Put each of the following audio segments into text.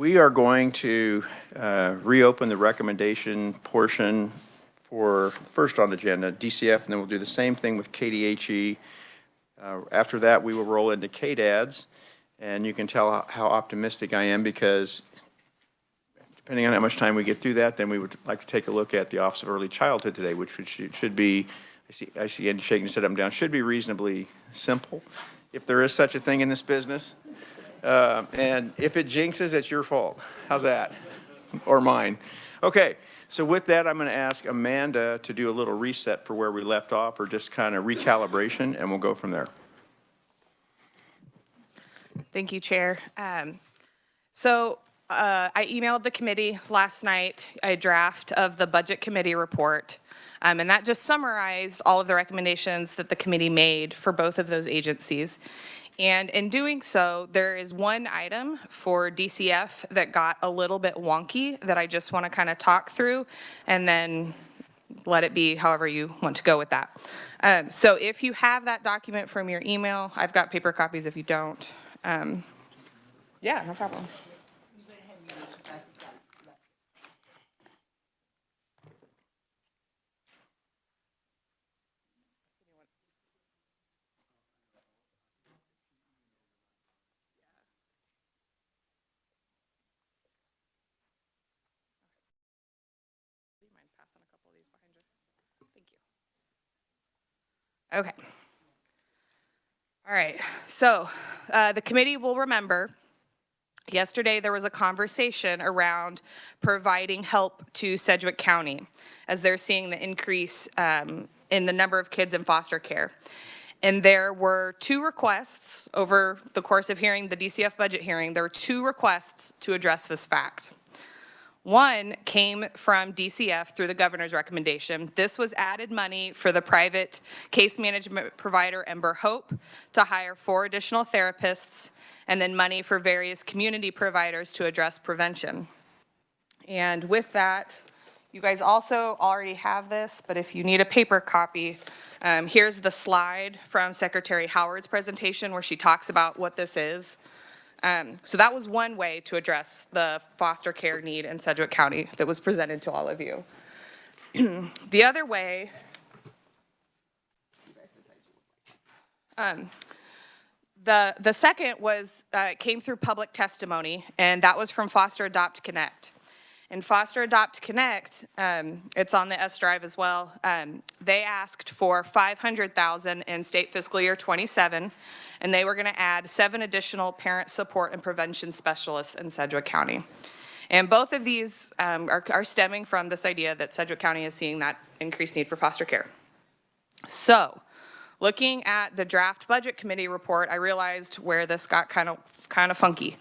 We are going to reopen the recommendation portion for first on the agenda, DCF, and then we'll do the same thing with KDHE. After that, we will roll into KDADS, and you can tell how optimistic I am because depending on how much time we get through that, then we would like to take a look at the Office of Early Childhood today, which should be, I see Andy shaking his head up and down, should be reasonably simple, if there is such a thing in this business. And if it jinxes, it's your fault. How's that? Or mine. Okay, so with that, I'm going to ask Amanda to do a little reset for where we left off, or just kind of recalibration, and we'll go from there. Thank you, Chair. I emailed the committee last night a draft of the Budget Committee report, and that just summarized all of the recommendations that the committee made for both of those agencies. And in doing so, there is one item for DCF that got a little bit wonky that I just want to kind of talk through and then let it be however you want to go with that. So if you have that document from your email, I've got paper copies if you don't. Yeah, no problem. Okay. All right. So the committee will remember yesterday there was a conversation around providing help to Sedgwick County as they're seeing the increase in the number of kids in foster care. And there were two requests over the course of hearing the DCF budget hearing. There were two requests to address this fact. One came from DCF through the governor's recommendation. This was added money for the private case management provider Ember Hope to hire 4 additional therapists, and then money for various community providers to address prevention. And with that, you guys also already have this, but if you need a paper copy, here's the slide from Secretary Howard's presentation where she talks about what this is. So that was one way to address the foster care need in Sedgwick County that was presented to all of you. The other way, the second was came through public testimony, and that was from Foster Adopt Connect. And Foster Adopt Connect, it's on the S drive as well. They asked for $500,000 in state fiscal year 27, and they were going to add 7 additional parent support and prevention specialists in Sedgwick County. And both of these are stemming from this idea that Sedgwick County is seeing that increased need for foster care. So, looking at the draft budget committee report, I realized where this got kind of funky.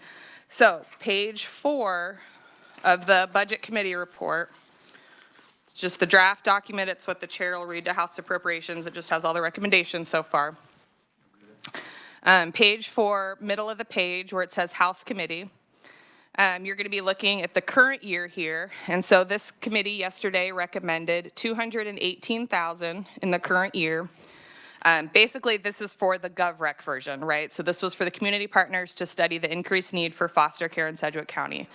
So, page 4 of the budget committee report. It's just the draft document. It's what the chair will read to House Appropriations. It just has all the recommendations so far. Page 4, middle of the page where it says House Committee. You're going to be looking at the current year here. And so this committee yesterday recommended $218,000 in the current year. Basically, this is for the GovRec version, right? So this was for the community partners to study the increased need for foster care in Sedgwick County.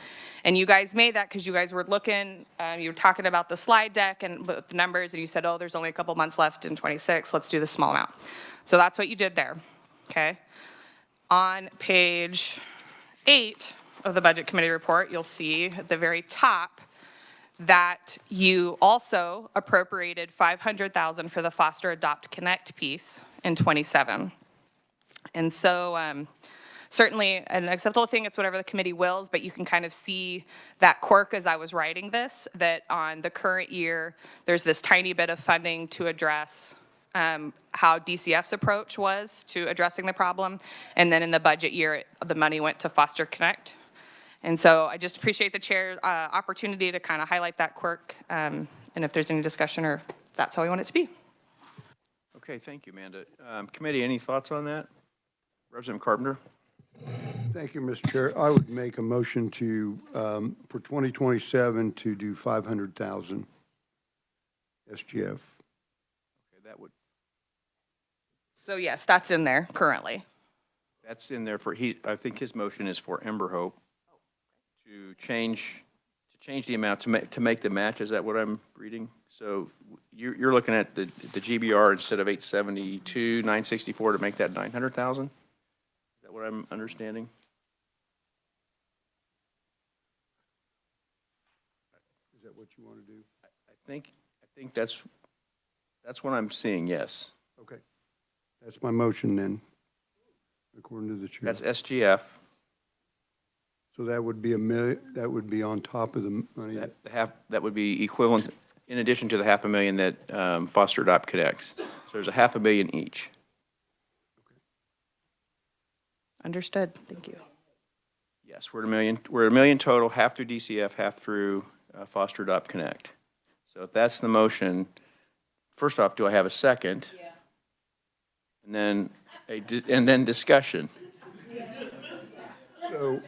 And you guys made that because you guys were looking, you were talking about the slide deck and the numbers, and you said, oh, there's only a couple months left in 26. Let's do the small amount. So that's what you did there, okay? On page 8 of the Budget Committee report, you'll see at the very top that you also appropriated $500,000 for the Foster Adopt Connect piece in 27. And so certainly an acceptable thing, it's whatever the committee wills, but you can kind of see that quirk as I was writing this, that on the current year, there's this tiny bit of funding to address how DCF's approach was to addressing the problem. And then in the budget year, the money went to Foster Connect. And so I just appreciate the chair's opportunity to kind of highlight that quirk, and if there's any discussion or if that's how we want it to be. Okay, thank you, Amanda. Committee, any thoughts on that? Representative Carpenter? Thank you, Mr. Chair. I would make a motion to, for 2027 to do 500,000 SGF. Okay, that would. So yes, that's in there currently. That's in there for, I think his motion is for Ember Hope to change the amount to make the match. Is that what I'm reading? So you're looking at the GBR instead of 872, 964 to make that 900,000? Is that what I'm understanding? Is that what you want to do? I think that's what I'm seeing, yes. Okay. That's my motion then, according to the chair. That's SGF. So that would be that would be on top of the money. That would be equivalent, in addition to the $500,000 that Foster Adopt connects. So there's $500,000 each. Understood. Thank you. Yes, we're at $1 million total, half through DCF, half through Foster Adopt Connect. So if that's the motion, first off, do I have a second? Yeah. And then discussion. So,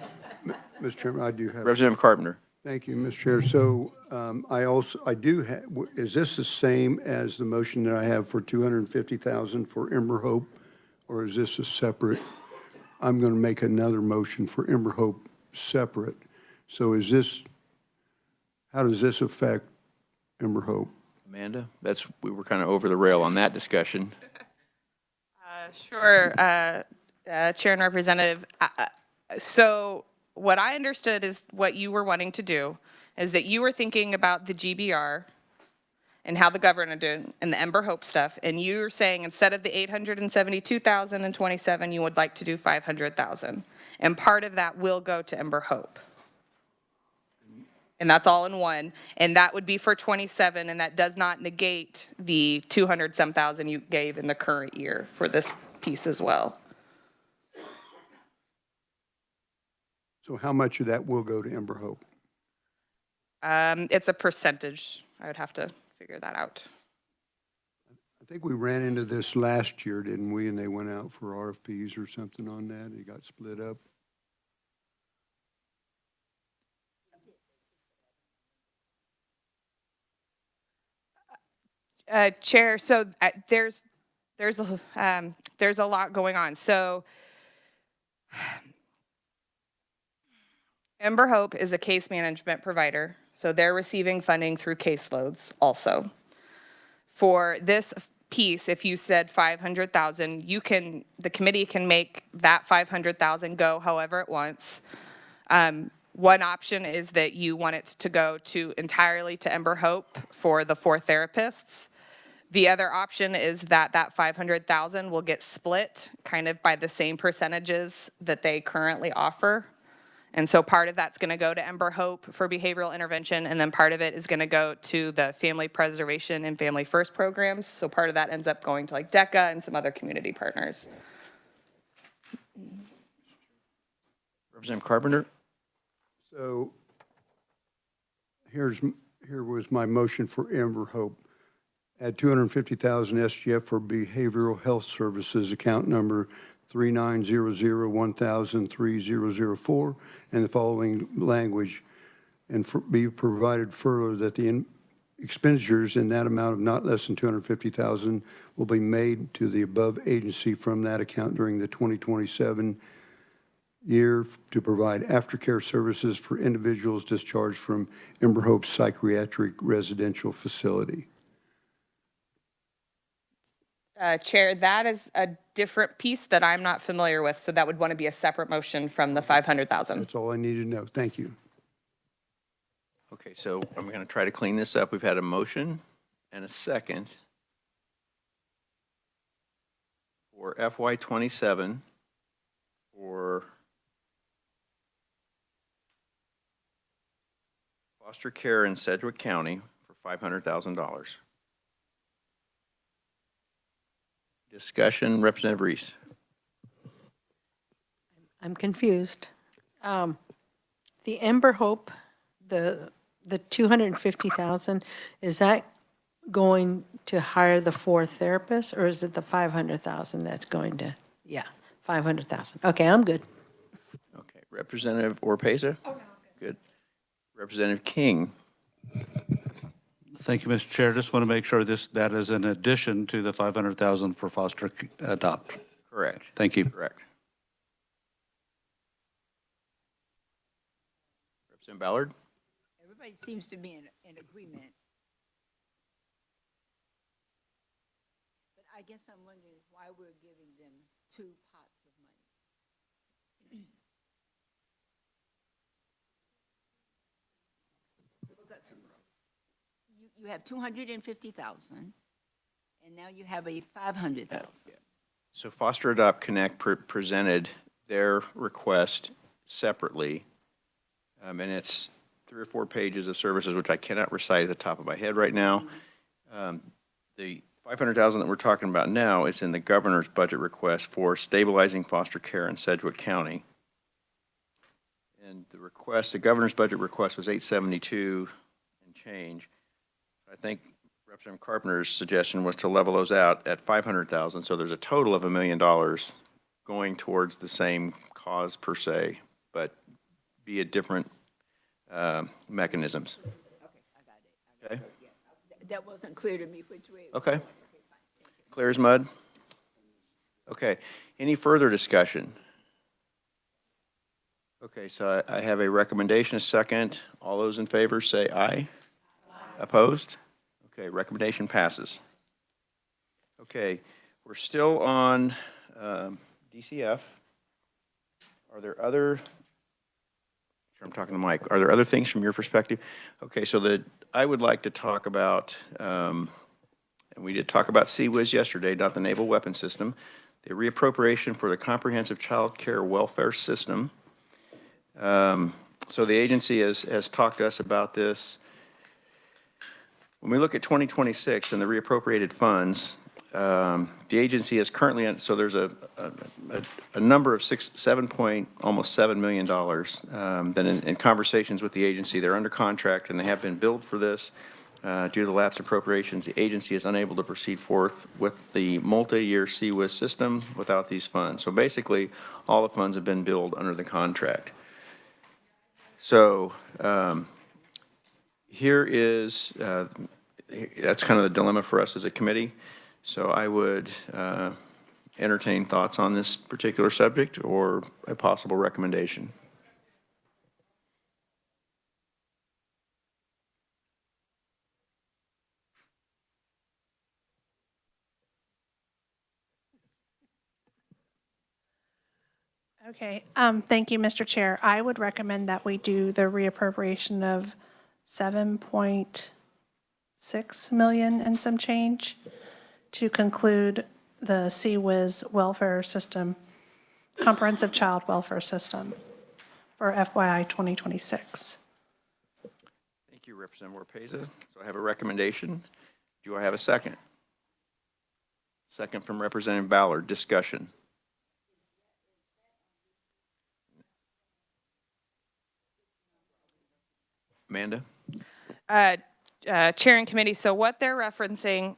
Mr. Chairman, I do have. Representative Carpenter. Thank you, Mr. Chair. So I do have, is this the same as the motion that I have for 250,000 for Ember Hope? Or is this a separate? I'm going to make another motion for Ember Hope separate. So is this, how does this affect Ember Hope? Amanda, we were kind of over the rail on that discussion. Sure, Chair and Representative. So what I understood is what you were wanting to do is that you were thinking about the GBR and how the governor did and the Ember Hope stuff, and you're saying instead of the 872,027, you would like to do 500,000, and part of that will go to Ember Hope. And that's all in one, and that would be for 27, and that does not negate the 200-some thousand you gave in the current year for this piece as well. So how much of that will go to Ember Hope? It's a percentage. I would have to figure that out. I think we ran into this last year, didn't we? And they went out for RFPs or something on that. It got split up. Chair, so there's a lot going on. So Ember Hope is a case management provider, so they're receiving funding through caseloads also. For this piece, if you said 500,000, the committee can make that 500,000 go however it wants. One option is that you want it to go entirely to Ember Hope for the 4 therapists. The other option is that 500,000 will get split kind of by the same percentages that they currently offer. And so part of that's going to go to Ember Hope for behavioral intervention, and then part of it is going to go to the family preservation and family first programs. So part of that ends up going to like DECA and some other community partners. Representative Carpenter. So here was my motion for Ember Hope. Add 250,000 SGF for behavioral health services, account number 390010003004, and the following language, and be provided further that the expenditures in that amount of not less than 250,000 will be made to the above agency from that account during the 2027 year to provide aftercare services for individuals discharged from Ember Hope Psychiatric Residential Facility. Chair, that is a different piece that I'm not familiar with, so that would want to be a separate motion from the 500,000. That's all I need to know. Thank you. Okay, so I'm going to try to clean this up. We've had a motion and a second for FY27 for foster care in Sedgwick County for $500,000. Discussion, Representative Reese. I'm confused. The Ember Hope, the 250,000, is that going to hire the 4 therapists, or is it the 500,000 that's going to? Yeah, 500,000. Okay, I'm good. Okay, Representative Orpeza? Oh, no, good. Representative King. Thank you, Mr. Chair. Just want to make sure that is in addition to the 500,000 for foster adopt. Correct. Thank you. Correct. Representative Ballard? Everybody seems to be in agreement. But I guess I'm wondering why we're giving them two pots of money. Because you have 250,000, and now you have a 500,000. So Foster Adopt Connect presented their request separately, and it's 3 or 4 pages of services, which I cannot recite at the top of my head right now. The 500,000 that we're talking about now is in the governor's budget request for stabilizing foster care in Sedgwick County. And the governor's budget request was 872 and change. I think Representative Carpenter's suggestion was to level those out at 500,000, so there's a total of $1 million going towards the same cause per se, but via different mechanisms. Okay, I got it. Okay? Yeah, that wasn't clear to me which way. Okay. Clear as mud? Okay. Any further discussion? Okay, so I have a recommendation, a second. All those in favor say aye. Aye. Opposed? Okay, recommendation passes. Okay, we're still on DCF. Are there other, I'm talking to Mike, are there other things from your perspective? Okay, so I would like to talk about, and we did talk about CWIS yesterday, not the Naval Weapons System, the reappropriation for the Comprehensive Child Care Welfare System. So the agency has talked to us about this. When we look at 2026 and the reappropriated funds, the agency is currently, so there's a number of almost $7 million. Then in conversations with the agency, they're under contract and they have been billed for this. Due to the lapse appropriations, the agency is unable to proceed forth with the multi-year CWIS system without these funds. So basically, all the funds have been billed under the contract. So here is, that's kind of the dilemma for us as a committee. So I would entertain thoughts on this particular subject or a possible recommendation. Okay, thank you, Mr. Chair. I would recommend that we do the reappropriation of 7.6 million and some change to conclude the CWIS welfare system, comprehensive child welfare system for FYI 2026. Thank you, Representative Warpeza. So I have a recommendation. Do I have a second? Second from Representative Ballard. Discussion. Amanda? Chair and committee, so what they're referencing,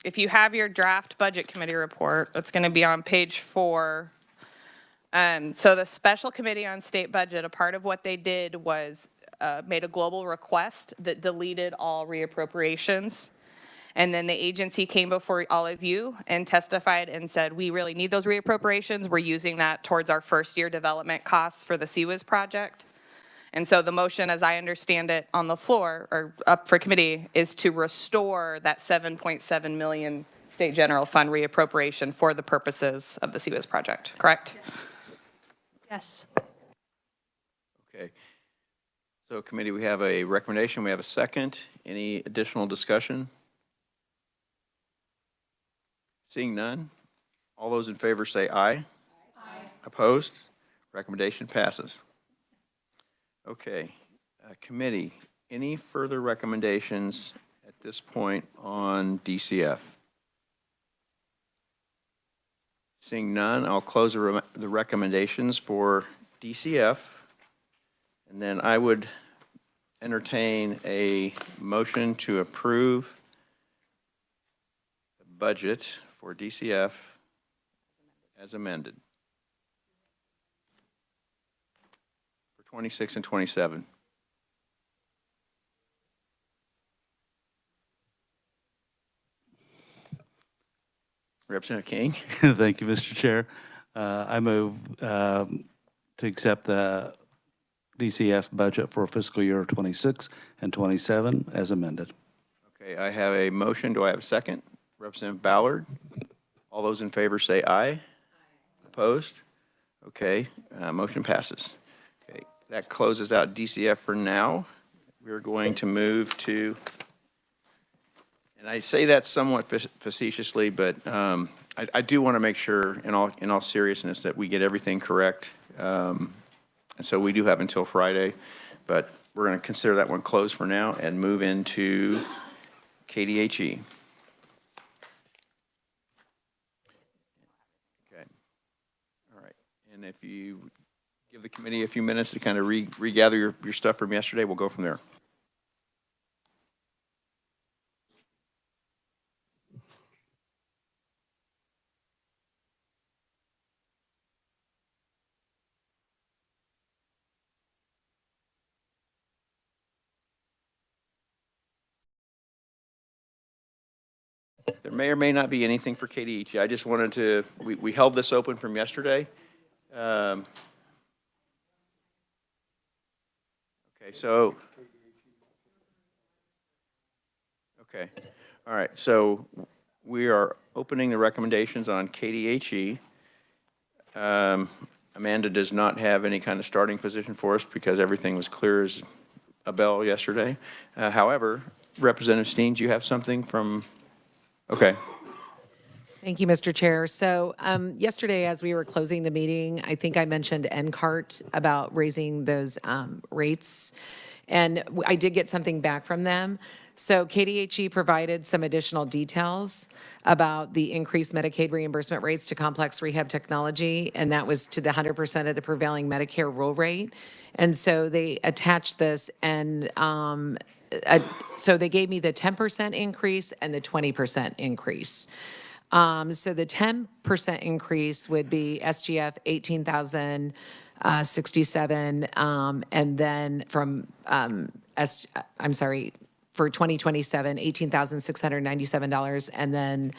if you have your draft budget committee report, it's going to be on page 4. So the special committee on state budget, a part of what they did was made a global request that deleted all reappropriations. And then the agency came before all of you and testified and said, we really need those reappropriations. We're using that towards our first year development costs for the CWIS project. And so the motion, as I understand it on the floor or up for committee, is to restore that 7.7 million state general fund reappropriation for the purposes of the CWIS project, correct? Yes. Okay. So committee, we have a recommendation. We have a second. Any additional discussion? Seeing none, all those in favor say aye. Aye. Opposed? Recommendation passes. Okay, committee, any further recommendations at this point on DCF? Seeing none, I'll close the recommendations for DCF, and then I would entertain a motion to approve the budget for DCF as amended. 26 and 27. Representative King. Thank you, Mr. Chair. I move to accept the DCF budget for fiscal year 26 and 27 as amended. Okay, I have a motion. Do I have a second? Representative Ballard. All those in favor say aye. Opposed? Okay, motion passes. Okay, that closes out DCF for now. We're going to move to, and I say that somewhat facetiously, but I do want to make sure, in all seriousness, that we get everything correct. And so we do have until Friday, but we're going to consider that one closed for now and move into KDHE. Okay. All right. And if you give the committee a few minutes to kind of regather your stuff from yesterday, we'll go from there. There may or may not be anything for KDHE. I just wanted to, we held this open from yesterday. Okay, so. Okay, all right, so we are opening the recommendations on KDHE. Amanda does not have any kind of starting position for us because everything was clear as a bell yesterday. However, Representative Steen, do you have something from? Okay. Thank you, Mr. Chair. So yesterday, as we were closing the meeting, I think I mentioned NCART about raising those rates, and I did get something back from them. So KDHE provided some additional details about the increased Medicaid reimbursement rates to complex rehab technology, and that was to the 100% of the prevailing Medicare rule rate. And so they attached this, and so they gave me the 10% increase and the 20% increase. So the 10% increase would be SGF 18,067, and then from for 2027, $18,697, and then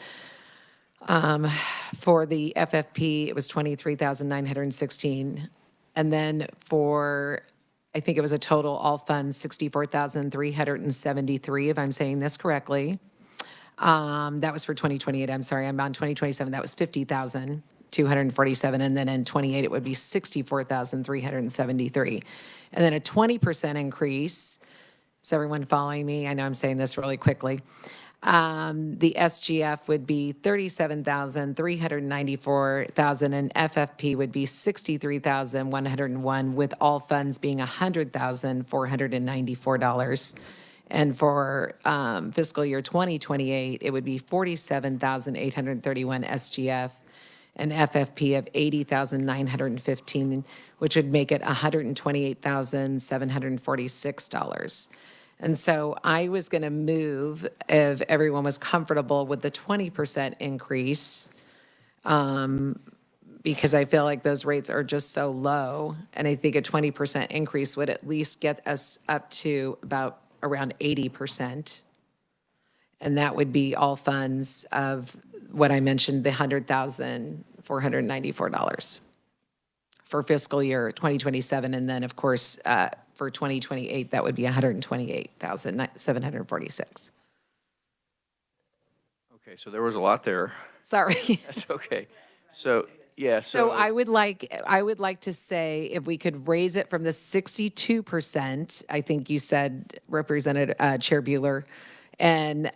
for the FFP it was 23,916, and then for I think it was a total all funds 64,373 if I'm saying this correctly. That was for 2028. I'm sorry, I'm on 2027. That was 50,247, and then in 28 it would be 64,373, and then a 20% increase. Is everyone following me? I know I'm saying this really quickly. The SGF would be 37,394,000, and FFP would be 63,101, with all funds being $100,494. And for fiscal year 2028, it would be 47,831 SGF and FFP of 80,915, which would make it $128,746. And so I was going to move, if everyone was comfortable with the 20% increase, because I feel like those rates are just so low. And I think a 20% increase would at least get us up to about around 80%. And that would be all funds of what I mentioned, the $100,494 for fiscal year 2027. And then, of course, for 2028, that would be $128,746. Okay, so there was a lot there. Sorry. That's okay. So, yeah, So I would like to say if we could raise it from the 62%, I think you said, Representative Chair Bueller, and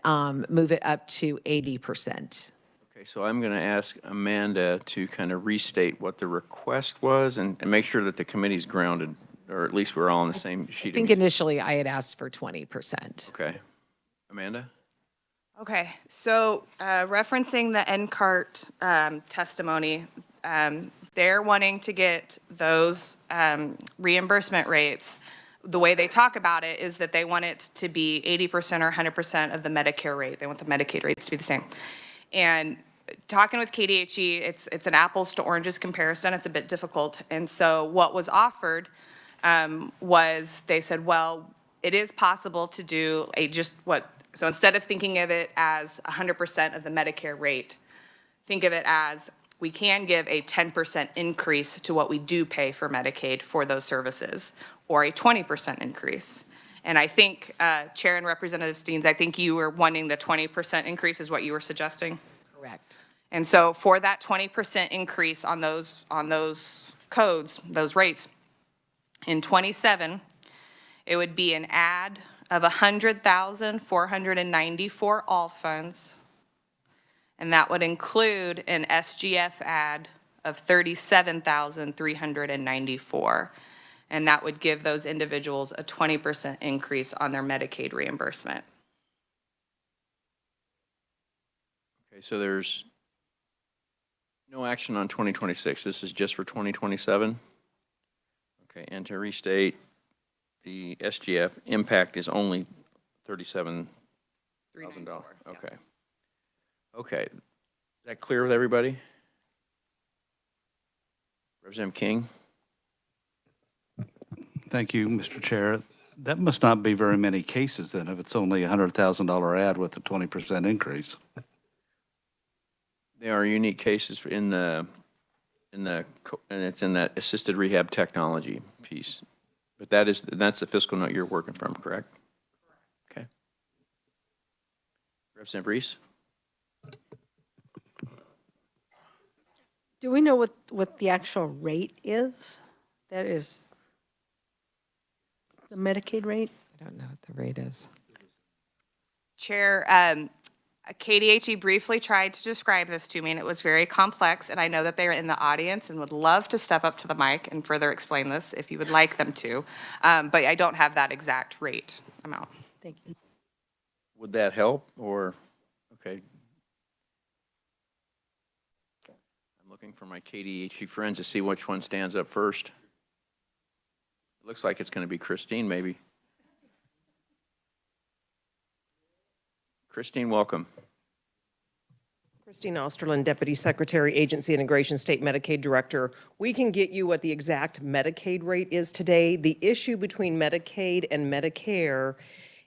move it up to 80%. Okay, so I'm going to ask Amanda to kind of restate what the request was and make sure that the committee's grounded, or at least we're all on the same sheet. I think initially I had asked for 20%. Okay. Amanda? Okay, so referencing the NCART testimony, they're wanting to get those reimbursement rates. The way they talk about it is that they want it to be 80% or 100% of the Medicare rate. They want the Medicaid rates to be the same. And talking with KDHE, it's an apples to oranges comparison. It's a bit difficult. And so what was offered was they said, well, it is possible to do so instead of thinking of it as 100% of the Medicare rate, think of it as we can give a 10% increase to what we do pay for Medicaid for those services, or a 20% increase. And I think, Chair and Representative Steens, I think you were wanting the 20% increase is what you were suggesting? Correct. And so for that 20% increase on those codes, those rates, in '27, it would be an add of 100,494 all funds, and that would include an SGF add of 37,394. And that would give those individuals a 20% increase on their Medicaid reimbursement. Okay, so there's no action on 2026. This is just for 2027? Okay, and to restate, the SGF impact is only $37,000. Okay. Okay. Is that clear with everybody? Representative King? Thank you, Mr. Chair. That must not be very many cases then, if it's only a $100,000 ad with a 20% increase. There are unique cases and it's in that assisted rehab technology piece. But that's the fiscal note you're working from, correct? Okay. Representative Reese? Do we know what the actual rate is? That is the Medicaid rate? I don't know what the rate is. Chair, KDHE briefly tried to describe this to me, and it was very complex, and I know that they are in the audience and would love to step up to the mic and further explain this if you would like them to, but I don't have that exact rate amount. Thank you. Would that help, or, okay. I'm looking for my KDHE friends to see which one stands up first. It looks like it's going to be Christine, maybe. Christine, welcome. Christine Osterlin, Deputy Secretary, Agency Integration, State Medicaid Director. We can get you what the exact Medicaid rate is today. The issue between Medicaid and Medicare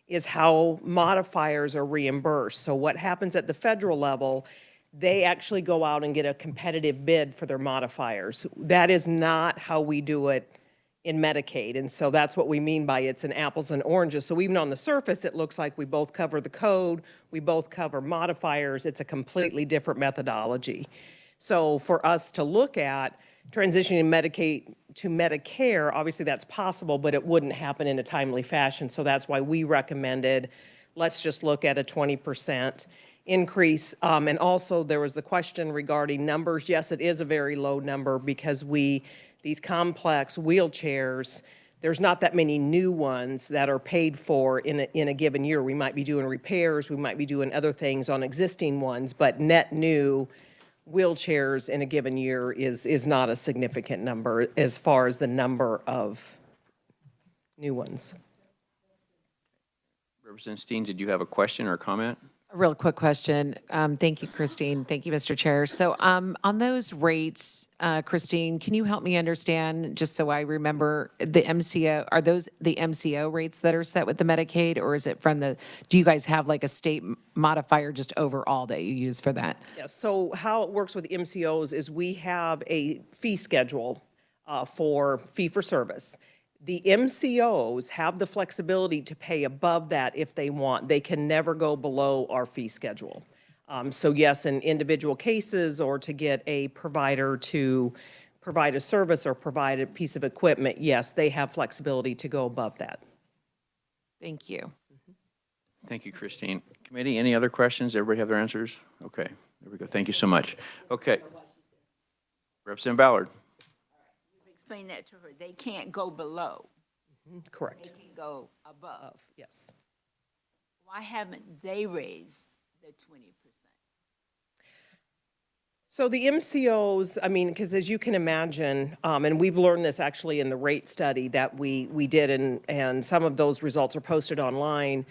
is how modifiers are reimbursed. So what happens at the federal level, they actually go out and get a competitive bid for their modifiers. That is not how we do it in Medicaid, and so that's what we mean by it's an apples and oranges. So even on the surface, it looks like we both cover the code, we both cover modifiers. It's a completely different methodology. So for us to look at transitioning Medicaid to Medicare, obviously that's possible, but it wouldn't happen in a timely fashion. So that's why we recommended, let's just look at a 20% increase. And also there was the question regarding numbers. Yes, it is a very low number because these complex wheelchairs, there's not that many new ones that are paid for in a given year. We might be doing repairs, we might be doing other things on existing ones, but net new wheelchairs in a given year is not a significant number as far as the number of new ones. Representative Steens, did you have a question or a comment? A real quick question. Thank you, Christine. Thank you, Mr. Chair. So on those rates, Christine, can you help me understand, just so I remember, the MCO, are those the MCO rates that are set with the Medicaid, or is it from do you guys have like a state modifier just overall that you use for that? Yeah, so how it works with MCOs is we have a fee schedule for fee for service. The MCOs have the flexibility to pay above that if they want. They can never go below our fee schedule. So yes, in individual cases or to get a provider to provide a service or provide a piece of equipment, yes, they have flexibility to go above that. Thank you. Thank you, Christine. Committee, any other questions? Everybody have their answers? Okay, there we go. Thank you so much. Okay. Representative Ballard. Explain that to her. They can't go below. Correct. They can go above. Yes. Why haven't they raised the 20%? So the MCOs, I mean, because as you can imagine, and we've learned this actually in the rate study that we did, and some of those results are posted online,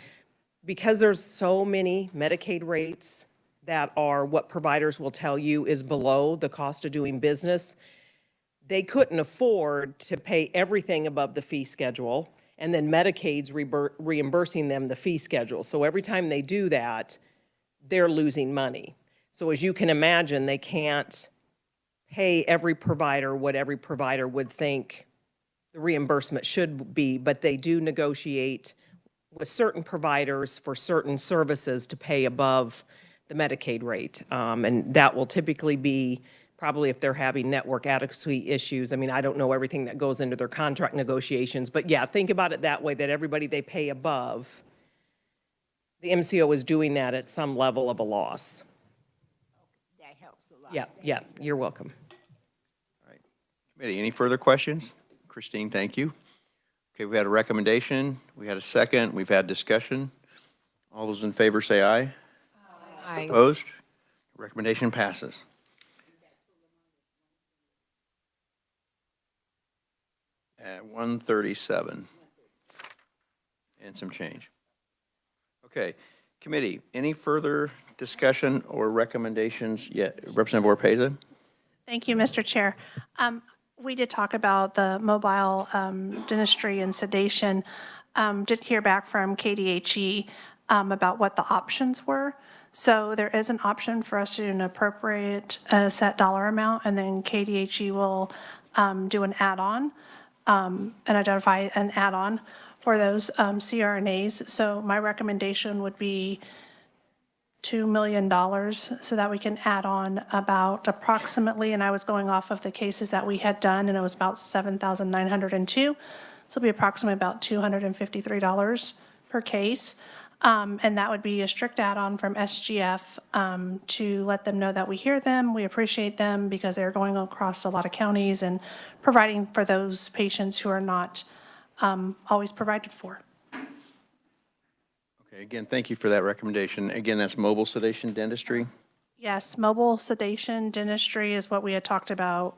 because there's so many Medicaid rates that are what providers will tell you is below the cost of doing business, they couldn't afford to pay everything above the fee schedule, and then Medicaid's reimbursing them the fee schedule. So every time they do that, they're losing money. So as you can imagine, they can't pay every provider what every provider would think the reimbursement should be, but they do negotiate with certain providers for certain services to pay above the Medicaid rate. And that will typically be probably if they're having network adequacy issues. I mean, I don't know everything that goes into their contract negotiations, but yeah, think about it that way, that everybody they pay above, the MCO is doing that at some level of a loss. That helps a lot. Yeah, yeah, you're welcome. Committee, any further questions? Christine, thank you. Okay, we had a recommendation, we had a second, we've had discussion. All those in favor say aye. Aye. Opposed? Recommendation passes. At 1:37 and some change. Okay, committee, any further discussion or recommendations yet? Representative Orpeza? Thank you, Mr. Chair. We did talk about the mobile dentistry and sedation. Did hear back from KDHE about what the options were. So there is an option for us to do an appropriate set dollar amount, and then KDHE will do an add-on and identify an add-on for those CRNAs. So my recommendation would be $2 million so that we can add on about approximately, and I was going off of the cases that we had done, and it was about 7,902. So it'll be approximately about $253 per case. And that would be a strict add-on from SGF to let them know that we hear them, we appreciate them, because they're going across a lot of counties and providing for those patients who are not always provided for. Okay, again, thank you for that recommendation. Again, that's mobile sedation dentistry. Yes, mobile sedation dentistry is what we had talked about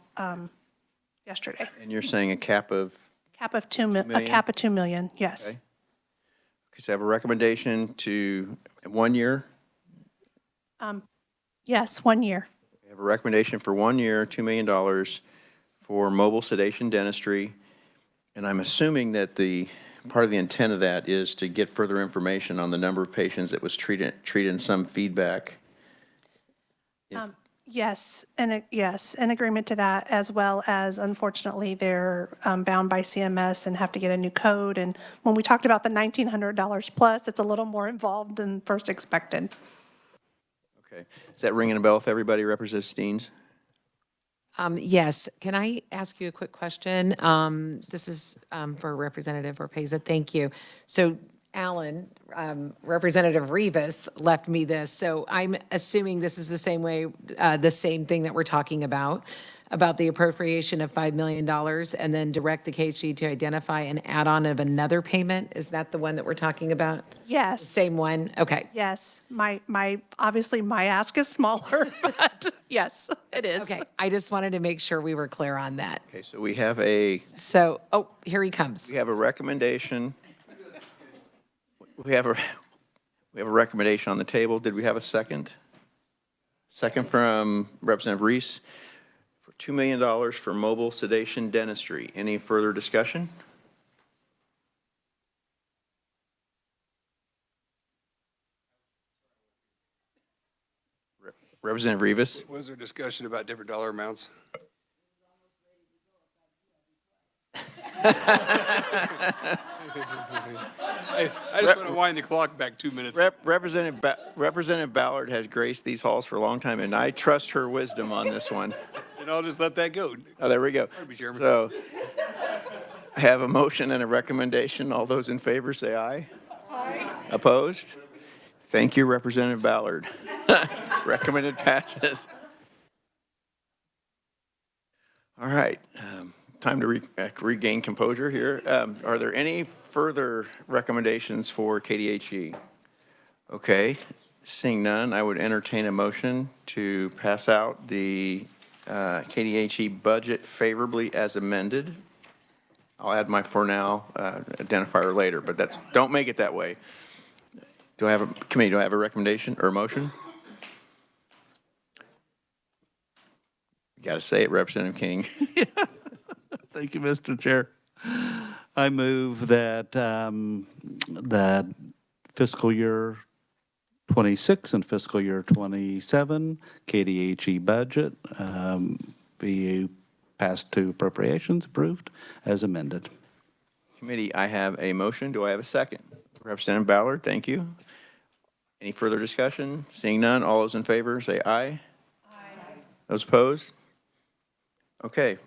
yesterday. And you're saying a cap of, Cap of $2 million, yes. okay. Okay, so I have a recommendation to 1 year. Yes, 1 year. We have a recommendation for 1 year, $2 million for mobile sedation dentistry. And I'm assuming that part of the intent of that is to get further information on the number of patients that was treated and some feedback. Yes, and yes, in agreement to that, as well as unfortunately they're bound by CMS and have to get a new code. And when we talked about the $1,900 plus, it's a little more involved than first expected. Okay. Is that ringing a bell with everybody, Representative Steens? Yes. Can I ask you a quick question? This is for Representative Orpeza. Thank you. So Alan, Representative Rivas left me this. So I'm assuming this is the same way, the same thing that we're talking about the appropriation of $5 million and then direct the KHG to identify an add-on of another payment. Is that the one that we're talking about? Yes. Same one? Okay. Yes, obviously my ask is smaller, but yes, it is. Okay. I just wanted to make sure we were clear on that. Okay, so we have a Here he comes. recommendation. We have a recommendation on the table. Did we have a second? Second from Representative Reese for $2 million for mobile sedation dentistry. Any further discussion? Representative Rivas? Was there discussion about different dollar amounts? I just want to wind the clock back 2 minutes. Representative Ballard has graced these halls for a long time, and I trust her wisdom on this one. And I'll just let that go. Oh, there we go. Pardon me, Chairman. So I have a motion and a recommendation. All those in favor say aye. Aye. Opposed? Thank you, Representative Ballard. Recommended passes. All right. Time to regain composure here. Are there any further recommendations for KDHE? Okay, seeing none, I would entertain a motion to pass out the KDHE budget favorably as amended. I'll add my for now identifier later, but don't make it that way. Do I have a recommendation or a motion? You got to say it, Representative King. Thank you, Mr. Chair. I move that that fiscal year 26 and fiscal year 27 KDHE budget be passed to appropriations, approved as amended. Committee, I have a motion. Do I have a second? Representative Ballard, thank you. Any further discussion? Seeing none, all those in favor say aye. Aye. Those opposed? Okay,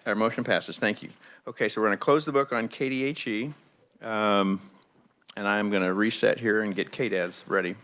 our motion passes. Thank you. Okay, so we're going to close the book on KDHE, and I'm going to reset here and get KDAS ready.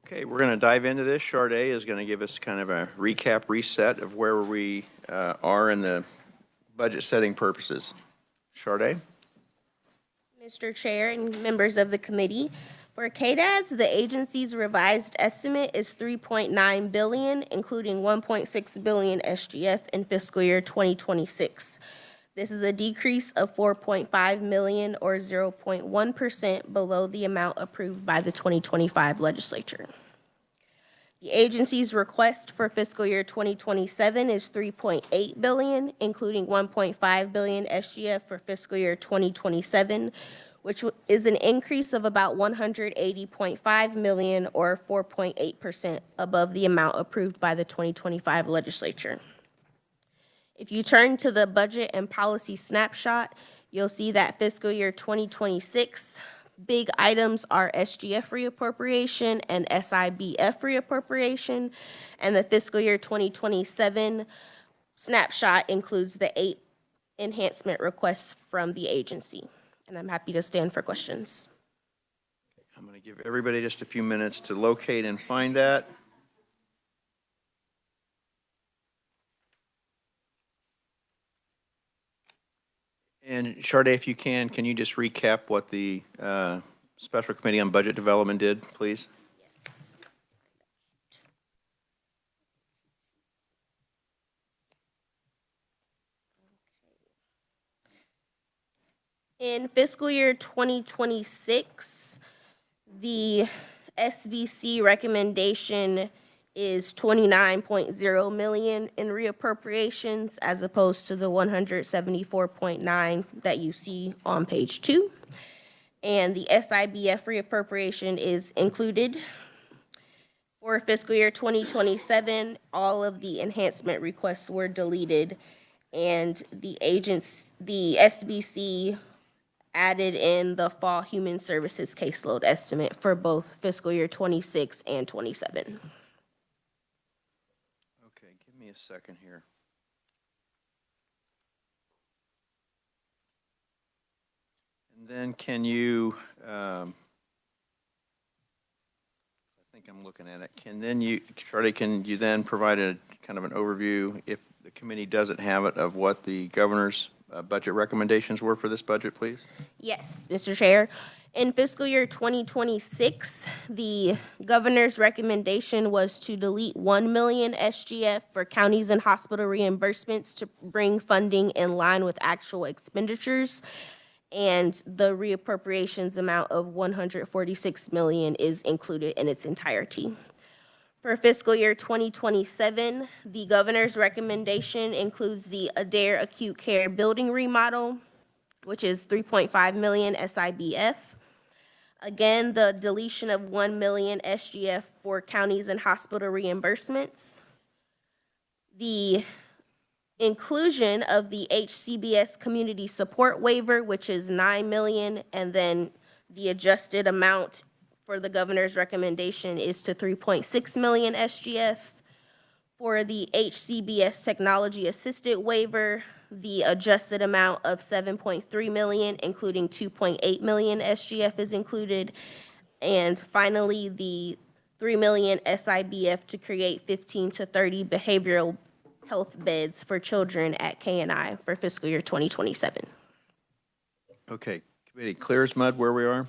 Okay, we're going to dive into this. Charday is going to give us kind of a recap, reset of where we are in the budget setting purposes. Charday? Mr. Chair and members of the committee, for KDADS, the agency's revised estimate is $3.9 billion, including $1.6 billion SGF in fiscal year 2026. This is a decrease of $4.5 million or 0.1% below the amount approved by the 2025 legislature. The agency's request for fiscal year 2027 is $3.8 billion, including $1.5 billion SGF for fiscal year 2027, which is an increase of about $180.5 million or 4.8% above the amount approved by the 2025 legislature. If you turn to the budget and policy snapshot, you'll see that fiscal year 2026 big items are SGF reappropriation and SIBF reappropriation, and the fiscal year 2027 snapshot includes the 8 enhancement requests from the agency. And I'm happy to stand for questions. I'm going to give everybody just a few minutes to locate and find that. And Charday, if you can you just recap what the Special Committee on Budget Development did, please? Yes. In fiscal year 2026, the SBC recommendation is $29.0 million in reappropriations as opposed to the $174.9 that you see on page 2. And the SIBF reappropriation is included. For fiscal year 2027, all of the enhancement requests were deleted, and the SBC added in the fall human services caseload estimate for both fiscal year 26 and 27. Okay, give me a second here. And then can you, I think I'm looking at it. Charlie, can you then provide a kind of an overview, if the committee doesn't have it, of what the governor's budget recommendations were for this budget, please? Yes, Mr. Chair. In fiscal year 2026, the governor's recommendation was to delete 1 million SGF for counties and hospital reimbursements to bring funding in line with actual expenditures. And the reappropriations amount of 146 million is included in its entirety. For fiscal year 2027, the governor's recommendation includes the Adair Acute Care Building remodel, which is 3.5 million SIBF. Again, the deletion of 1 million SGF for counties and hospital reimbursements. The inclusion of the HCBS community support waiver, which is 9 million, and then the adjusted amount for the governor's recommendation is to 3.6 million SGF. For the HCBS technology assisted waiver, the adjusted amount of 7.3 million, including 2.8 million SGF is included. And finally, the 3 million SIBF to create 15 to 30 behavioral health beds for children at KNI for fiscal year 2027. Okay, committee, clear as mud where we are?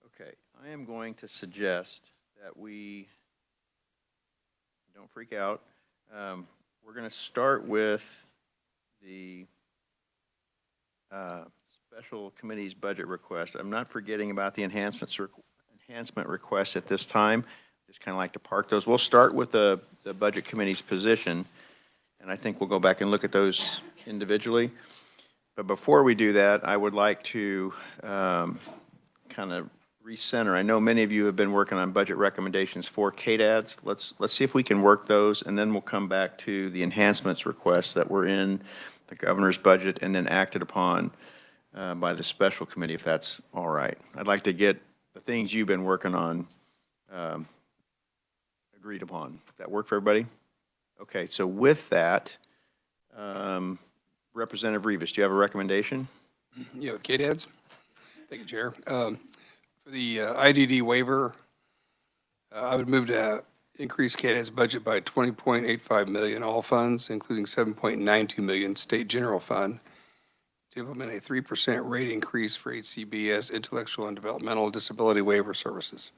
Okay, I am going to suggest that we don't freak out. We're going to start with the special committee's budget request. I'm not forgetting about the enhancement requests at this time. Just kind of like to park those. We'll start with the budget committee's position, and I think we'll go back and look at those individually. But before we do that, I would like to kind of recenter. I know many of you have been working on budget recommendations for KDADs. Let's see if we can work those, and then we'll come back to the enhancements requests that were in the governor's budget and then acted upon by the special committee, if that's all right. I'd like to get the things you've been working on agreed upon. Does that work for everybody? Okay, so with that, Representative Rivas, do you have a recommendation? Yeah, with KDADs. Thank you, Chair. For the IDD waiver, I would move to increase KDAD's budget by 20.85 million all funds, including 7.92 million state general fund, to implement a 3% rate increase for HCBS intellectual and developmental disability waiver services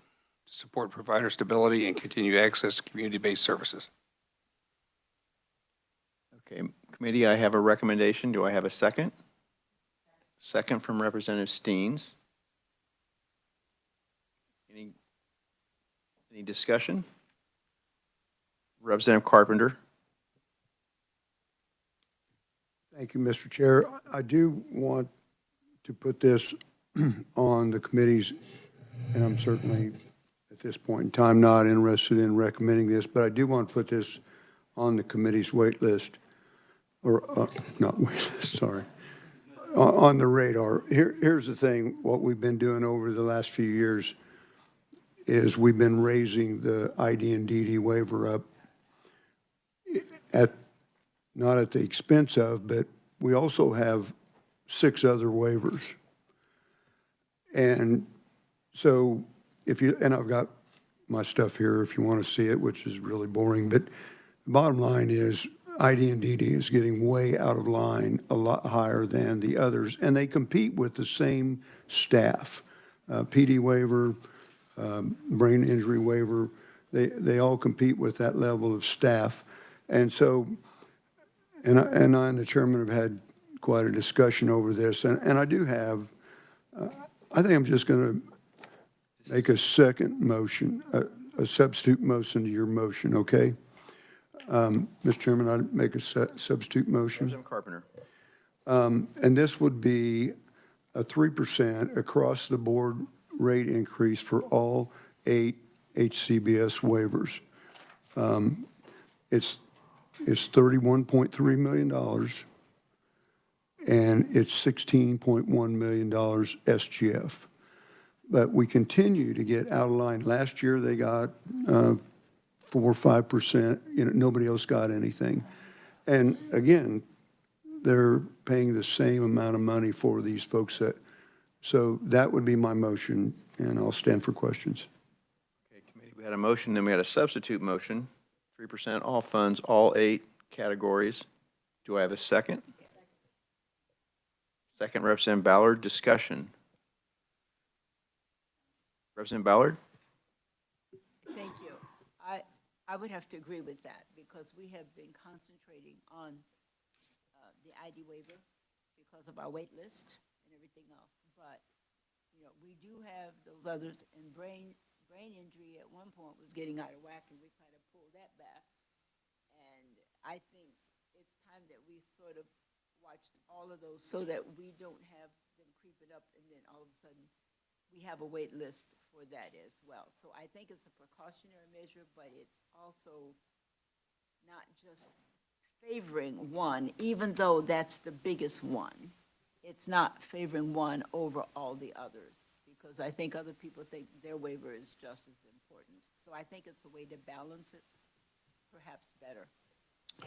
to support provider stability and continued access to community-based services. Okay, committee, I have a recommendation. Do I have a second? Second from Representative Steens. Any discussion? Representative Carpenter. Thank you, Mr. Chair. I do want to put this on the committee's, and I'm certainly at this point in time not interested in recommending this, but I do want to put this on the committee's wait list, or not wait list, sorry, on the radar. Here's the thing, what we've been doing over the last few years is we've been raising the ID and DD waiver up not at the expense of, but we also have 6 other waivers. And so and I've got my stuff here if you want to see it, which is really boring, but the bottom line is ID and DD is getting way out of line, a lot higher than the others, and they compete with the same staff. PD waiver, brain injury waiver, they all compete with that level of staff. And so, and I and the chairman have had quite a discussion over this, and I do have, I think I'm just going to make a second motion, a substitute motion to your motion, okay? Mr. Chairman, I'd make a substitute motion. Representative Carpenter. And this would be a 3% across the board rate increase for all 8 HCBS waivers. It's $31.3 million, and it's $16.1 million SGF. But we continue to get out of line. Last year, they got 4 or 5%. Nobody else got anything. And again, they're paying the same amount of money for these folks. So that would be my motion, and I'll stand for questions. Okay, committee, we had a motion, then we had a substitute motion, 3% all funds, all 8 categories. Do I have a second? Second, Representative Ballard, discussion. Representative Ballard? Thank you. I would have to agree with that because we have been concentrating on the ID waiver because of our wait list and everything else. But, you know, we do have those others, and brain injury at one point was getting out of whack, and we kind of pulled that back. And I think it's time that we sort of watched all of those so that we don't have them creeping up and then all of a sudden we have a wait list for that as well. So I think it's a precautionary measure, but it's also not just favoring one, even though that's the biggest one. It's not favoring one over all the others, because I think other people think their waiver is just as important. So I think it's a way to balance it perhaps better.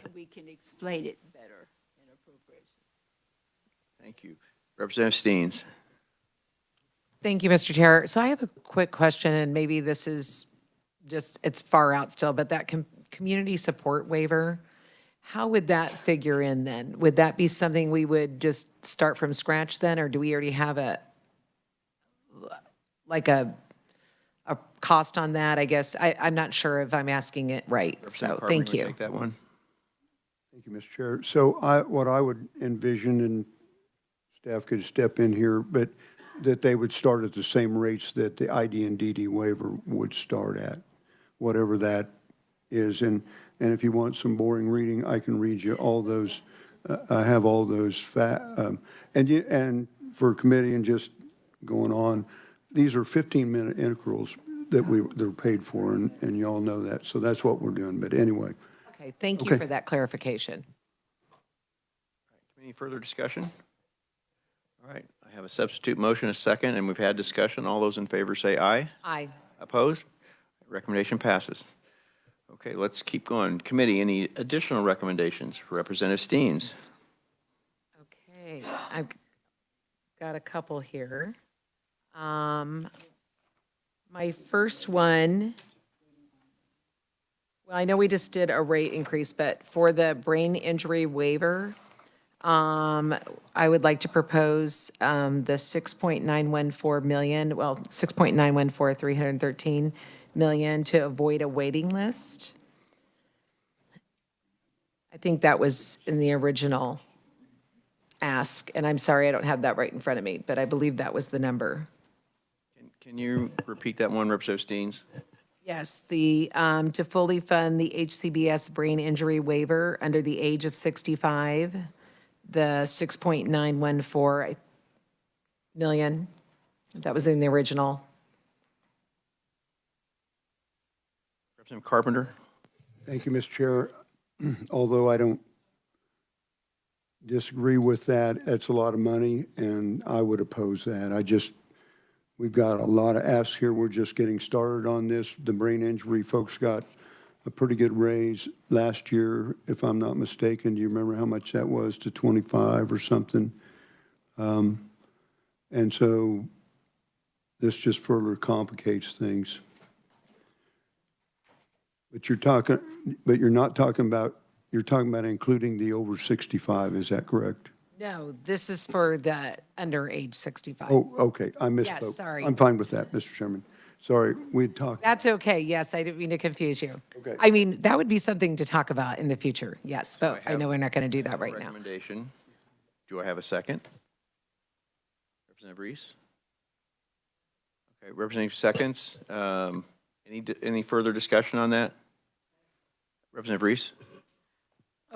And we can explain it better in appropriations. Thank you. Representative Steens? Thank you, Mr. Chair. So I have a quick question, and maybe this is just, it's far out still, but that community support waiver, how would that figure in then? Would that be something we would just start from scratch then, or do we already have a cost on that? I guess I'm not sure if I'm asking it right. So Representative thank Carpenter, you. take that one. Thank you, Mr. Chair. So what I would envision, and staff could step in here, but that they would start at the same rates that the ID and DD waiver would start at, whatever that is. And if you want some boring reading, I can read you all those. I have all those and for committee and just going on, these are 15-minute intervals that they're paid for, and y'all know that. So that's what we're doing. But anyway. Okay, thank you Okay. for that clarification. Any further discussion? All right, I have a substitute motion, a second, and we've had discussion. All those in favor say aye. Aye. Opposed? Recommendation passes. Okay, let's keep going. Committee, any additional recommendations? Representative Steens? Okay, I've got a couple here. My first one, well, I know we just did a rate increase, but for the brain injury waiver, I would like to propose the 6.914 million, well, 313 million to avoid a waiting list. I think that was in the original ask, and I'm sorry I don't have that right in front of me, but I believe that was the number. Can you repeat that one, Representative Steens? Yes, to fully fund the HCBS brain injury waiver under the age of 65, the 6.914 million, that was in the original. Representative Carpenter? Thank you, Mr. Chair. Although I don't disagree with that, it's a lot of money, and I would oppose that. We've got a lot of asks here. We're just getting started on this. The brain injury folks got a pretty good raise last year, if I'm not mistaken. Do you remember how much that was, to 25 or something? And so this just further complicates things. But you're talking about including the over 65, is that correct? No, this is for the under age 65. Oh, okay, I misspoke. Yes, sorry. I'm fine with that, Mr. Chairman. Sorry, we'd talked. That's okay, yes, I didn't mean to confuse you. Okay. I mean, that would be something to talk about in the future, yes, but I have know we're not going to do that right now. Recommendation. Do I have a second? Representative Reese? Okay, Representative Seconds. Any further discussion on that? Representative Reese?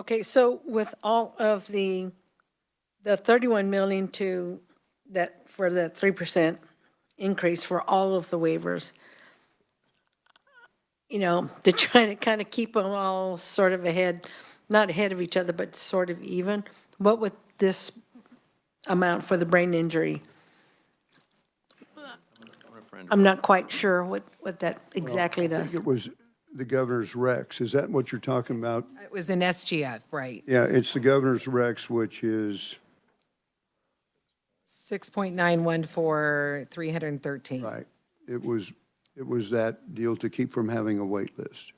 Okay, so with all of the 31 million for the 3% increase for all of the waivers, you know, to try to kind of keep them all sort of ahead, not ahead of each other, but sort of even, what would this amount for the brain injury? I'm not quite sure what that exactly I does. think it was the governor's recs. Is that what you're talking about? It was an SGF, right? Yeah, it's the governor's recs, which is, 6.914, 313. right, it was that deal to keep from having a wait list.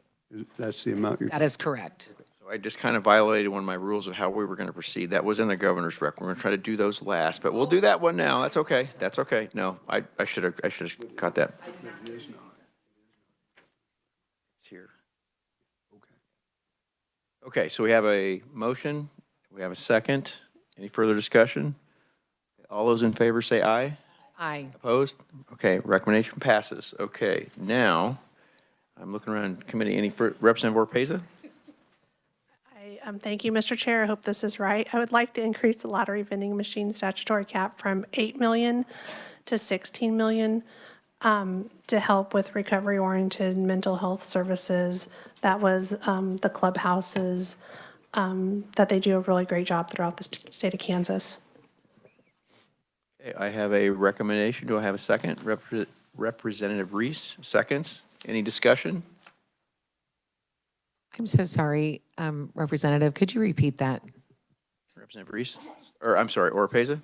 That's the amount you're. That is correct. So So I just kind of violated one of my rules of how we were going to proceed. That was in the governor's rec. We're going to try to do those last, but we'll do that one now. That's okay. That's okay. No, I should have caught that. It's here. Okay, so we have a motion. We have a second. Any further discussion? All those in favor say aye. Aye. Opposed? Okay, recommendation passes. Okay, now, I'm looking around committee. Any Representative Orpeza? Thank you, Mr. Chair. I hope this is right. I would like to increase the lottery vending machine statutory cap from 8 million to 16 million to help with recovery-oriented mental health services. That was the clubhouses, that they do a really great job throughout the state of Kansas. Okay, I have a recommendation. Do I have a second? Representative Reese, seconds. Any discussion? I'm so sorry, Representative. Could you repeat that? Representative Reese? Or, I'm sorry, Orpeza?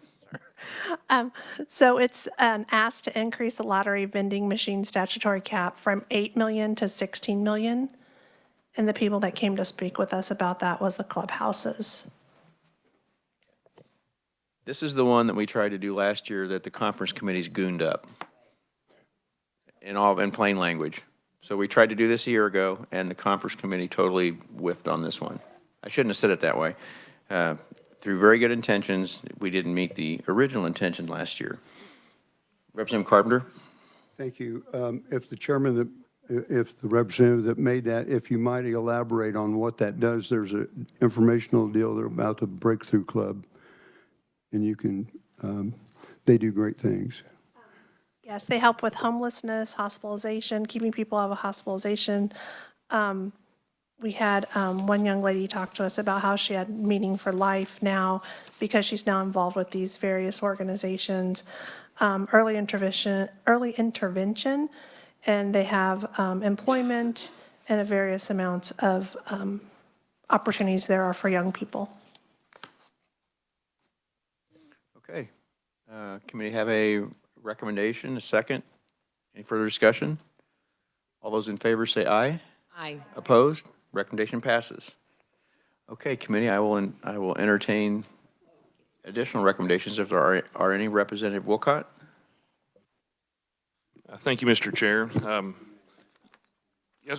So it's an ask to increase the lottery vending machine statutory cap from 8 million to 16 million. And the people that came to speak with us about that was the clubhouses. This is the one that we tried to do last year that the conference committees gooned up in plain language. So we tried to do this a year ago, and the conference committee totally whiffed on this one. I shouldn't have said it that way. Through very good intentions, we didn't meet the original intention last year. Representative Carpenter? Thank you. If the chairman, if the representative that made that, if you might elaborate on what that does, there's an informational deal they're about the Breakthrough Club, and you can, they do great things. Yes, they help with homelessness, hospitalization, keeping people out of hospitalization. We had one young lady talk to us about how she had Meaning for Life now because she's now involved with these various organizations. Early intervention, and they have employment and various amounts of opportunities there are for young people. Okay. Committee have a recommendation, a second. Any further discussion? All those in favor say aye. Aye. Opposed? Recommendation passes. Okay, committee, I will entertain additional recommendations if there are any. Representative Wolcott? Thank you, Mr. Chair.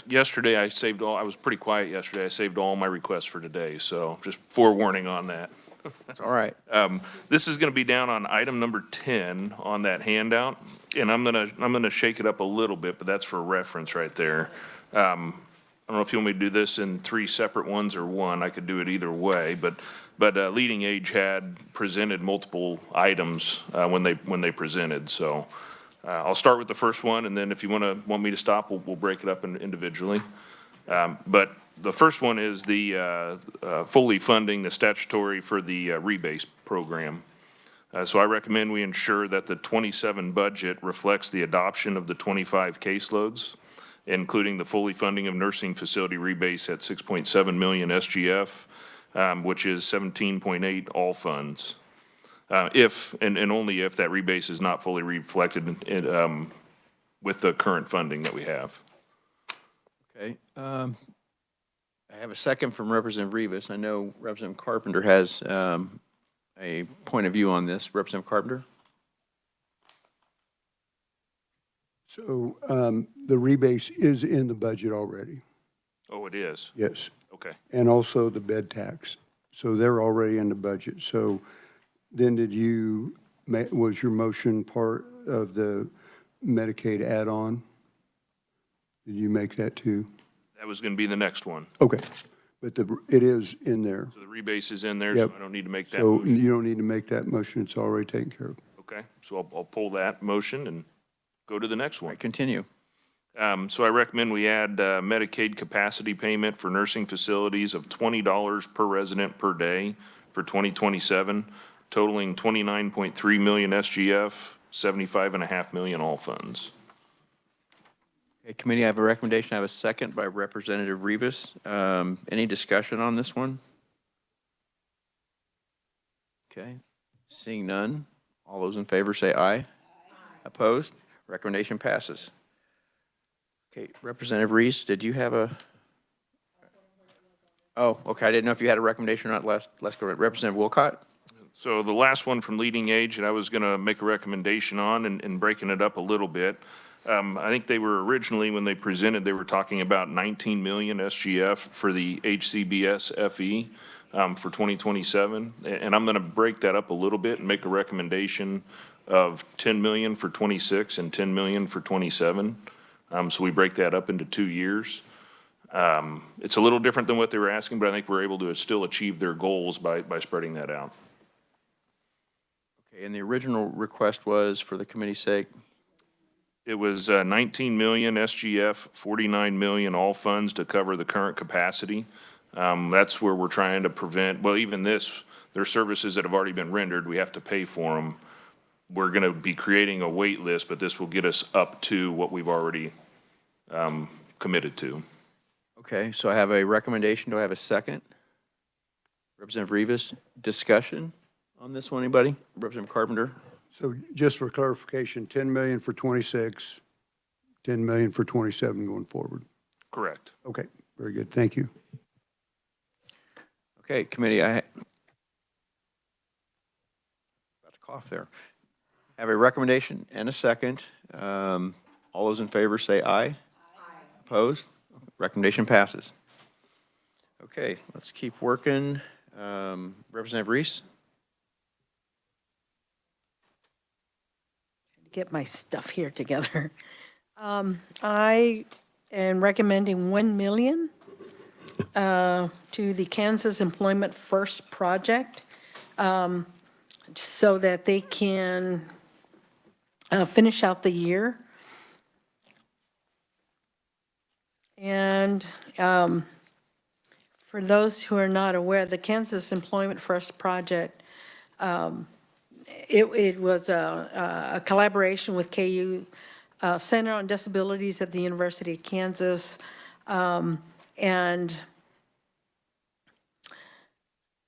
Yesterday, I was pretty quiet yesterday. I saved all my requests for today, so just forewarning on that. That's all right. This is going to be down on item number 10 on that handout, and I'm gonna shake it up a little bit, but that's for reference right there. I don't know if you want me to do this in 3 separate ones or one. I could do it either way, but Leading Age had presented multiple items when they presented, so I'll start with the first one, and then if you want me to stop, we'll break it up individually. But the first one is the fully funding the statutory for the rebase program. So I recommend we ensure that the 27 budget reflects the adoption of the 25 caseloads, including the fully funding of nursing facility rebase at 6.7 million SGF, which is 17.8 all funds. If, and only if, that rebase is not fully reflected with the current funding that we have. Okay. I have a second from Representative Rivas. I know Representative Carpenter has a point of view on this. Representative Carpenter? So the rebase is in the budget already. Oh, it is? Yes. Okay. And also the bed tax. So they're already in the budget. So then was your motion part of the Medicaid add-on? Did you make that too? That was going to be the next one. Okay, but it is in there. So the rebase is in there, Yep. so I don't need to make that So motion. you don't need to make that motion, it's already taken care of. Okay, so I'll pull that motion and go to the next All one. right, continue. So I recommend we add Medicaid capacity payment for nursing facilities of $20 per resident per day for 2027, totaling 29.3 million SGF, 75.5 million all funds. Okay, committee, I have a recommendation. I have a second by Representative Rivas. Any discussion on this one? Okay, seeing none. All those in favor say aye. Aye. Opposed? Recommendation passes. Okay, Representative Reese, did you have a? Oh, okay, I didn't know if you had a recommendation or not. Let's go. Representative Wolcott? So the last one from Leading Age that I was going to make a recommendation on and breaking it up a little bit. I think they were originally, when they presented, they were talking about 19 million SGF for the HCBS FE for 2027. And I'm going to break that up a little bit and make a recommendation of 10 million for 26 and 10 million for 27. So we break that up into 2 years. It's a little different than what they were asking, but I think we're able to still achieve their goals by spreading that out. Okay, and the original request was, for the committee's sake? It was 19 million SGF, 49 million all funds to cover the current capacity. That's where we're trying to prevent, well, even this, there are services that have already been rendered, we have to pay for them. We're going to be creating a wait list, but this will get us up to what we've already committed to. Okay, so I have a recommendation. Do I have a second? Representative Rivas, discussion on this one, anybody? Representative Carpenter? So just for clarification, 10 million for 26, 10 million for 27 going forward. Correct. Okay, very good. Thank you. Okay, committee, I about to cough there. I have a recommendation and a second. All those in favor say aye. Aye. Opposed? Recommendation passes. Okay, let's keep working. Representative Reese? Get my stuff here together. I am recommending 1 million to the Kansas Employment First project so that they can finish out the year. And for those who are not aware, the Kansas Employment First project, it was a collaboration with KU Center on Disabilities at the University of Kansas, and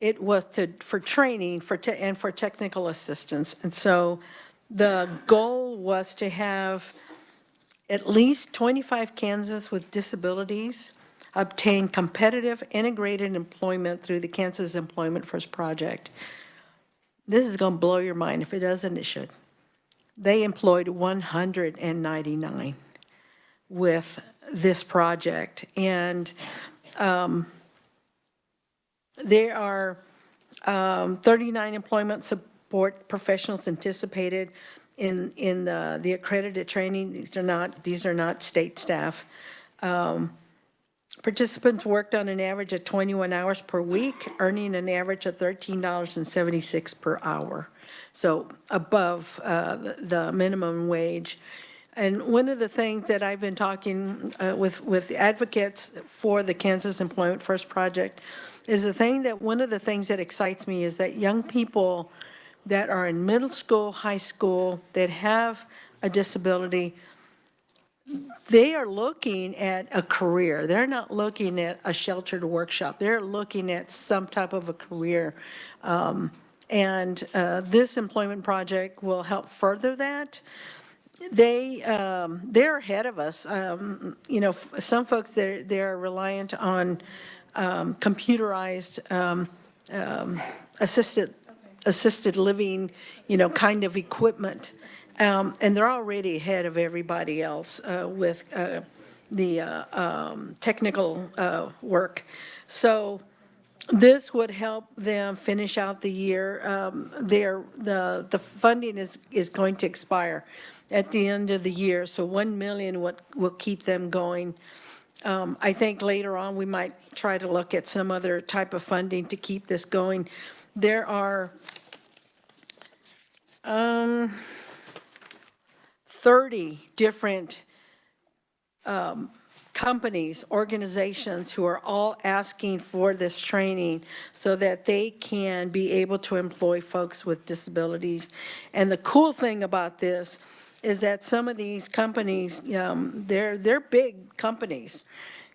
it was for training and for technical assistance. And so the goal was to have at least 25 Kansans with disabilities obtain competitive integrated employment through the Kansas Employment First project. This is going to blow your mind. If it doesn't, it should. They employed 199 with this project. And there are 39 employment support professionals anticipated in the accredited training. These are not state staff. Participants worked on an average of 21 hours per week, earning an average of $13.76 per hour. So above the minimum wage. And one of the things that I've been talking with advocates for the Kansas Employment First project is one of the things that excites me is that young people that are in middle school, high school, that have a disability, they are looking at a career. They're not looking at a sheltered workshop. They're looking at some type of a career. This employment project will help further that. They're ahead of us. You know, some folks, they're reliant on computerized assisted living, you know, kind of equipment. And they're already ahead of everybody else with the technical work. So this would help them finish out the year. The funding is going to expire at the end of the year, so 1 million will keep them going. I think later on we might try to look at some other type of funding to keep this going. There are 30 different companies, organizations who are all asking for this training so that they can be able to employ folks with disabilities. And the cool thing about this is that some of these companies, they're big companies,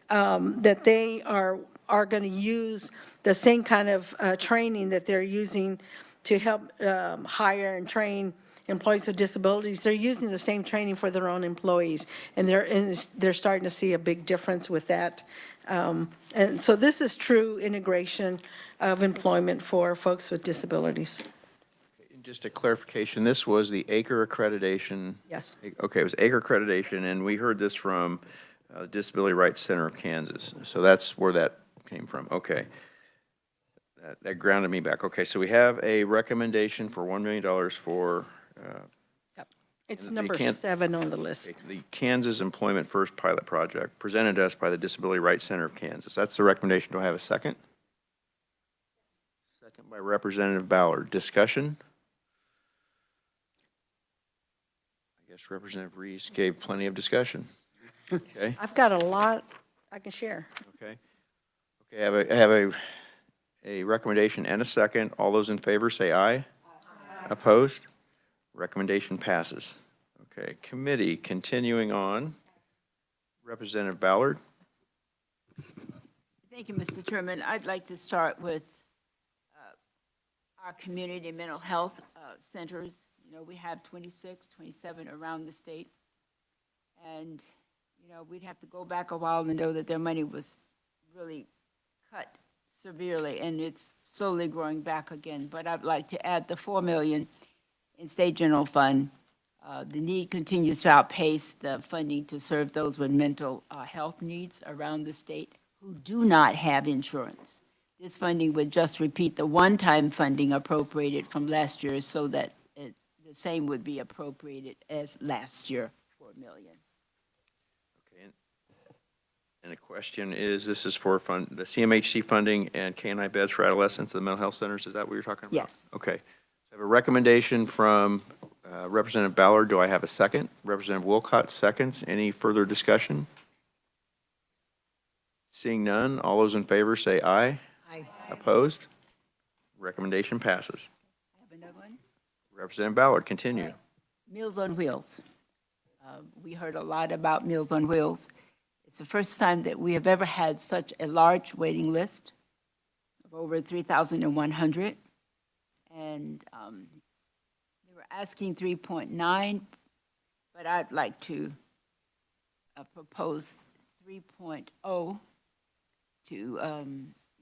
that they are going to use the same kind of training that they're using to help hire and train employees with disabilities, they're using the same training for their own employees, and they're starting to see a big difference with that. And so this is true integration of employment for folks with disabilities. Just a clarification, this was the ACRE accreditation. Yes. Okay, it was ACRE accreditation, and we heard this from Disability Rights Center of Kansas. So that's where that came from. Okay. That grounded me back. Okay, so we have a recommendation for $1 million for It's And number they can't- 7 on the list. the Kansas Employment First Pilot Project, presented to us by the Disability Rights Center of Kansas. That's the recommendation. Do I have a second? Second by Representative Ballard. Discussion? I guess Representative Reese gave plenty of discussion. Okay, I've got a lot I can share. okay. Okay, I have a recommendation and a second. All those in favor say aye. Aye. Opposed? Recommendation passes. Okay, committee, continuing on. Representative Ballard. Thank you, Mr. Chairman. I'd like to start with our community mental health centers. You know, we have 26, 27 around the state. And, you know, we'd have to go back a while to know that their money was really cut severely, and it's slowly growing back again. But I'd like to add the $4 million in state general fund. The need continues to outpace the funding to serve those with mental health needs around the state who do not have insurance. This funding would just repeat the one-time funding appropriated from last year so that the same would be appropriated as last year, $4 million. Okay, and the question is, this is for the CMHC funding and K&I beds for adolescents in the mental health centers. Is that what you're talking about? Yes. Okay. I have a recommendation from Representative Ballard. Do I have a second? Representative Wilcott seconds. Any further discussion? Seeing none, all those in favor say aye. Aye. Opposed? Recommendation passes. I have another one. Representative Ballard, continue. Meals on Wheels. We heard a lot about Meals on Wheels. It's the first time that we have ever had such a large waiting list of over 3,100. And they were asking 3.9, but I'd like to propose 3.0 to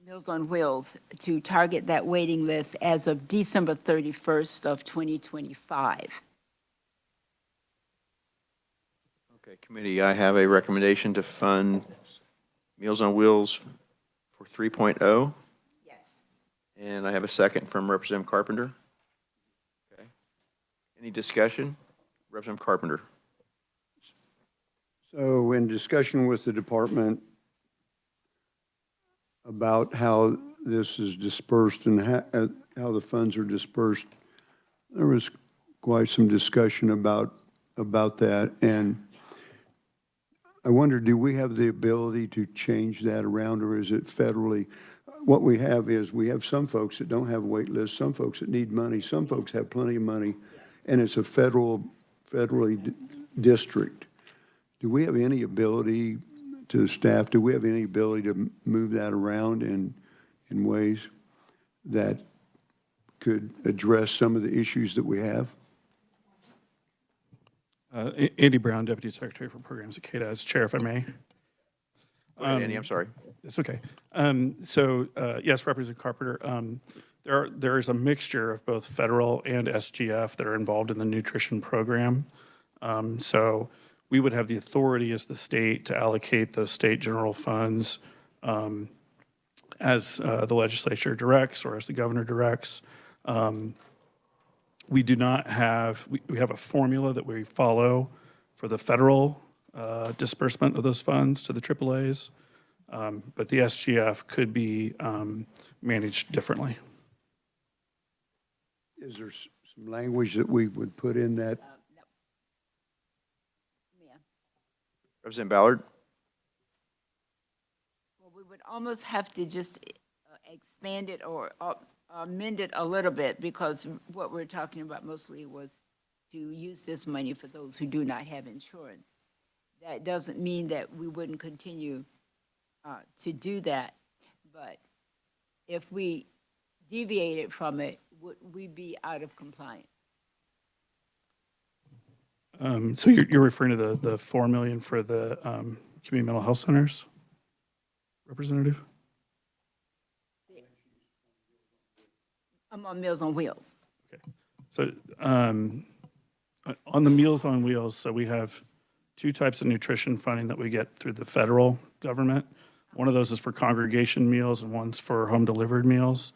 Meals on Wheels to target that waiting list as of December 31st of 2025. Okay, committee, I have a recommendation to fund Meals on Wheels for 3.0. Yes. And I have a second from Representative Carpenter. Okay. Any discussion? Representative Carpenter. So in discussion with the department about how this is dispersed and how the funds are dispersed, there was quite some discussion about that. And I wonder, do we have the ability to change that around, or is it federally? What we have is we have some folks that don't have a wait list, some folks that need money, some folks have plenty of money, and it's a federally district. Do we have any ability to staff, do we have any ability to move that around in ways that could address some of the issues that we have? Andy Brown, Deputy Secretary for Programs at KDAS. Chair, if I may. Go ahead, Andy, I'm sorry. It's okay. Yes, Representative Carpenter, there is a mixture of both federal and SGF that are involved in the nutrition program. So we would have the authority as the state to allocate those state general funds as the legislature directs or as the governor directs. We do not have, we have a formula that we follow for the federal disbursement of those funds to the AAAs, but the SGF could be managed differently. Is there some language that we would put in that? No. Ma'am. Representative Ballard. Well, we would almost have to just expand it or amend it a little bit, because what we're talking about mostly was to use this money for those who do not have insurance. That doesn't mean that we wouldn't continue to do that, but if we deviated from it, would we be out of compliance? So you're referring to the 4 million for the community mental health centers, Representative? I'm on Meals on Wheels. So on the Meals on Wheels, so we have two types of nutrition funding that we get through the federal government. One of those is for congregation meals and one's for home delivered meals.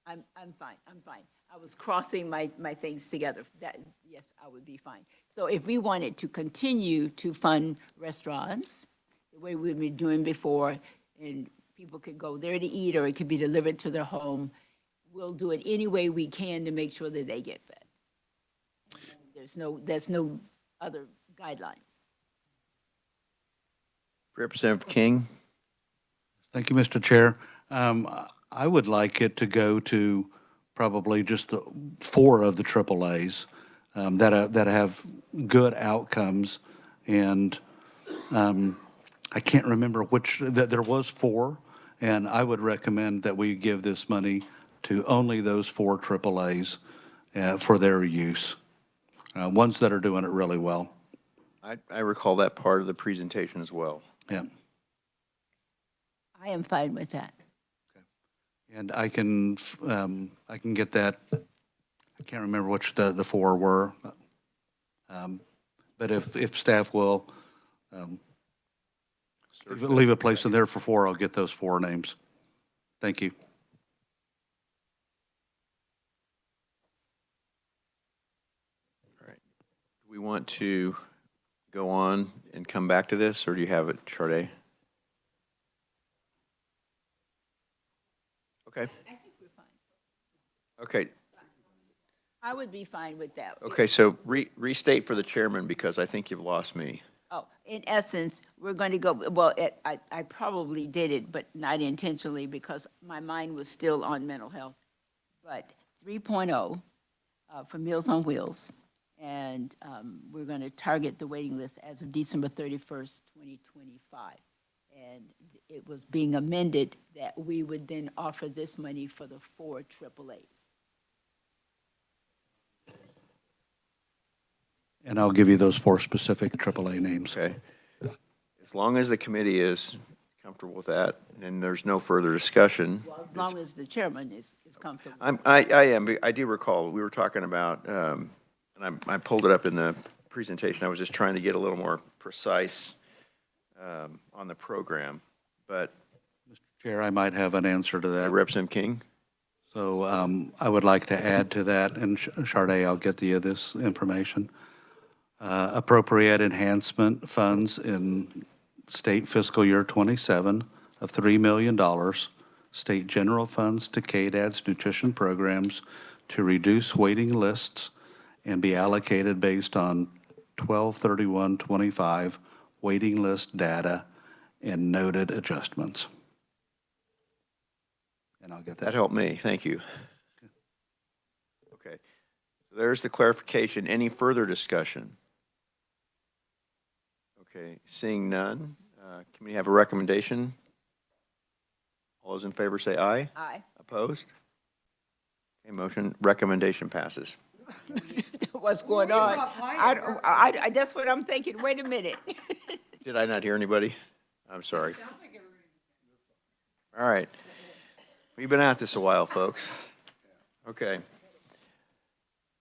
I'm fine, I'm fine. I was crossing my things together. That, yes, I would be fine. So if we wanted to continue to fund restaurants, the way we've been doing before, and people could go there to eat, or it could be delivered to their home, we'll do it any way we can to make sure that they get fed. There's no other guidelines. Representative King? Thank you, Mr. Chair. I would like it to go to probably just the 4 of the AAAs that have good outcomes. And I can't remember which, that there was 4, and I would recommend that we give this money to only those 4 AAAs for their use, ones that are doing it really well. I recall that part of the presentation as well. Yeah. I am fine with that. And I can get that. I can't remember which the 4 were. But if staff will leave a place in there for 4, I'll get those 4 names. Thank you. All right. Do we want to go on and come back to this, or do you have it, Sade? Okay. I think we're fine. Okay. I would be fine with that. Okay, so restate for the chairman, because I think you've lost me. Oh, in essence, we're going to go, well, I probably did it, but not intentionally, because my mind was still on mental health. But 3.0 for Meals on Wheels, and we're going to target the waiting list as of December 31st, 2025. And it was being amended that we would then offer this money for the 4 AAAs. And I'll give you those 4 specific AAA names. Okay. As long as the committee is comfortable with that, and there's no further discussion. Well, as long as the chairman is comfortable. I am. I do recall, we were talking about, and I pulled it up in the presentation. I was just trying to get a little more precise on the program, but. Mr. Chair, I might have an answer to that. Representative King? So I would like to add to that, and Sade, I'll get you this information. Appropriate enhancement funds in state fiscal year 27 of $3 million, state general funds to KDAD's nutrition programs to reduce waiting lists and be allocated based on 12/31/25 waiting list data and noted adjustments. And I'll get that. That helped me. Thank you. Okay. So there's the clarification. Any further discussion? Okay, seeing none, can we have a recommendation? All those in favor say aye. Aye. Opposed? Okay, recommendation passes. What's going on? That's what I'm thinking. Wait a minute. Did I not hear anybody? I'm sorry. All right. We've been at this a while, folks. Okay.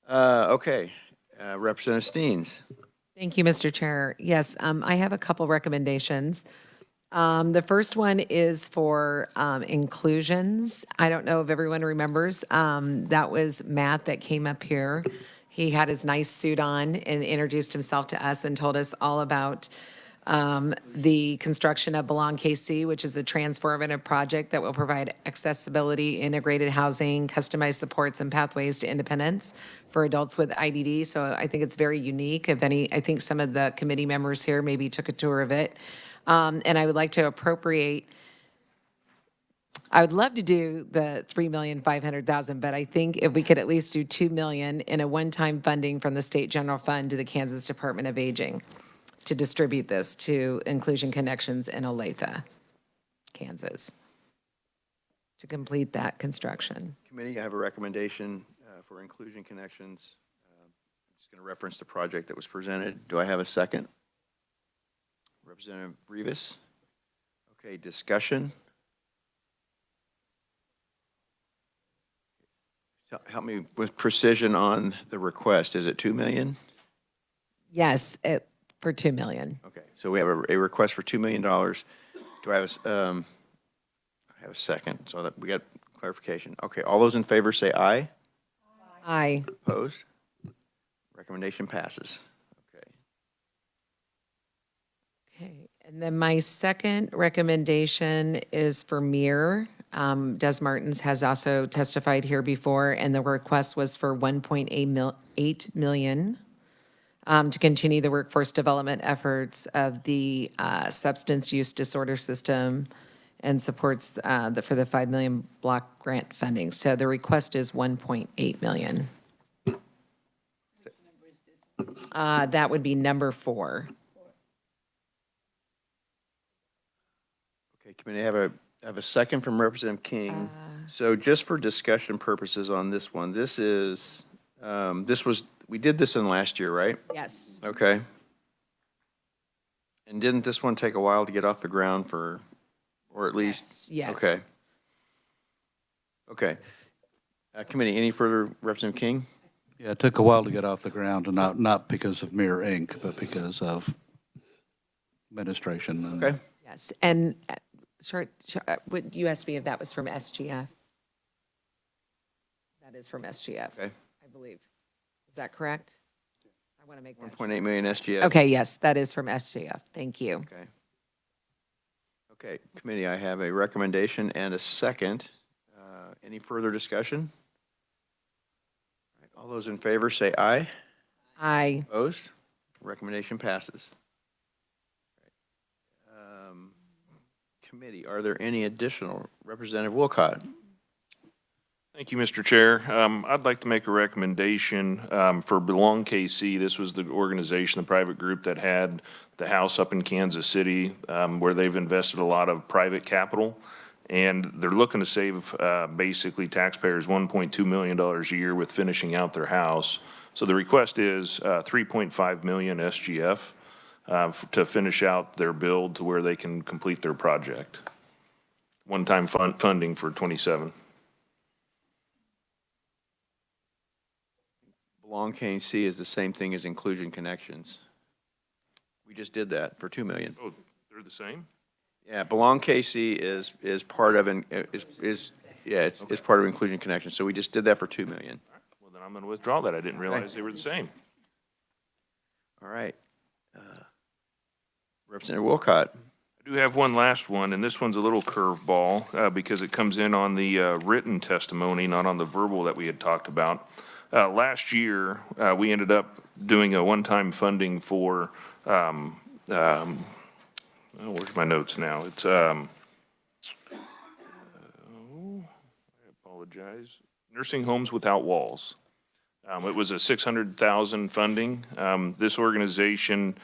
Representative Steens. Thank you, Mr. Chair. Yes, I have a couple recommendations. The first one is for inclusions. I don't know if everyone remembers. That was Matt that came up here. He had his nice suit on and introduced himself to us and told us all about the construction of Belong KC, which is a transformative project that will provide accessibility, integrated housing, customized supports, and pathways to independence for adults with IDD. So I think it's very unique. I think some of the committee members here maybe took a tour of it. And I would like to appropriate, I would love to do the $3,500,000, but I think if we could at least do $2 million in a one-time funding from the State General Fund to the Kansas Department of Aging to distribute this to Inclusion Connections in Olathe, Kansas, to complete that construction. Committee, I have a recommendation for Inclusion Connections. Just going to reference the project that was presented. Do I have a second? Representative Rivas? Okay, discussion. Help me with precision on the request. Is it 2 million? Yes, for 2 million. Okay, so we have a request for $2 million. Do I have I have a second, so that we got clarification. Okay, all those in favor say aye. Aye. Opposed? Recommendation passes. Okay. Okay, and then my second recommendation is for Mir. Des Martins has also testified here before, and the request was for 1.8 million to continue the workforce development efforts of the substance use disorder system and supports for the 5 million block grant funding. So the request is 1.8 million. That would be number 4. Okay, committee, I have a second from Representative King. So just for discussion purposes on this one, this is, we did this in last year, right? Yes. Okay. And didn't this one take a while to get off the ground or at least? Yes. Okay. Okay. Committee, any further, Representative King? Yeah, it took a while to get off the ground, and not because of Mirror Inc., but because of administration. Okay. Yes, and you asked me if that was from SGF. That is from SGF, Okay. I believe. Is that correct? I want to make that. 1.8 million SGF. Okay, yes, that is from SGF. Thank you. Okay. Okay, committee, I have a recommendation and a second. Any further discussion? All right, all those in favor say aye. Aye. Opposed? Recommendation passes. Committee, are there any additional? Representative Wilcott? Thank you, Mr. Chair. I'd like to make a recommendation for Belong KC. This was the organization, the private group that had the house up in Kansas City where they've invested a lot of private capital. And they're looking to save basically taxpayers $1.2 million a year with finishing out their house. So the request is 3.5 million SGF to finish out their build to where they can complete their project. One-time funding for 27. Belong KC is the same thing as Inclusion Connections. We just did that for 2 million. Oh, they're the same? Yeah, Belong KC is part of, it's part of Inclusion Connections. So we just did that for 2 million. Well, then I'm going to withdraw that. I didn't realize they were the same. All right. Representative Wilcott. I do have one last one, and this one's a little curveball because it comes in on the written testimony, not on the verbal that we had talked about. Last year, we ended up doing a one-time funding for, where's my notes now? It's, I apologize, Nursing Homes Without Walls. It was a $600,000 funding. This organization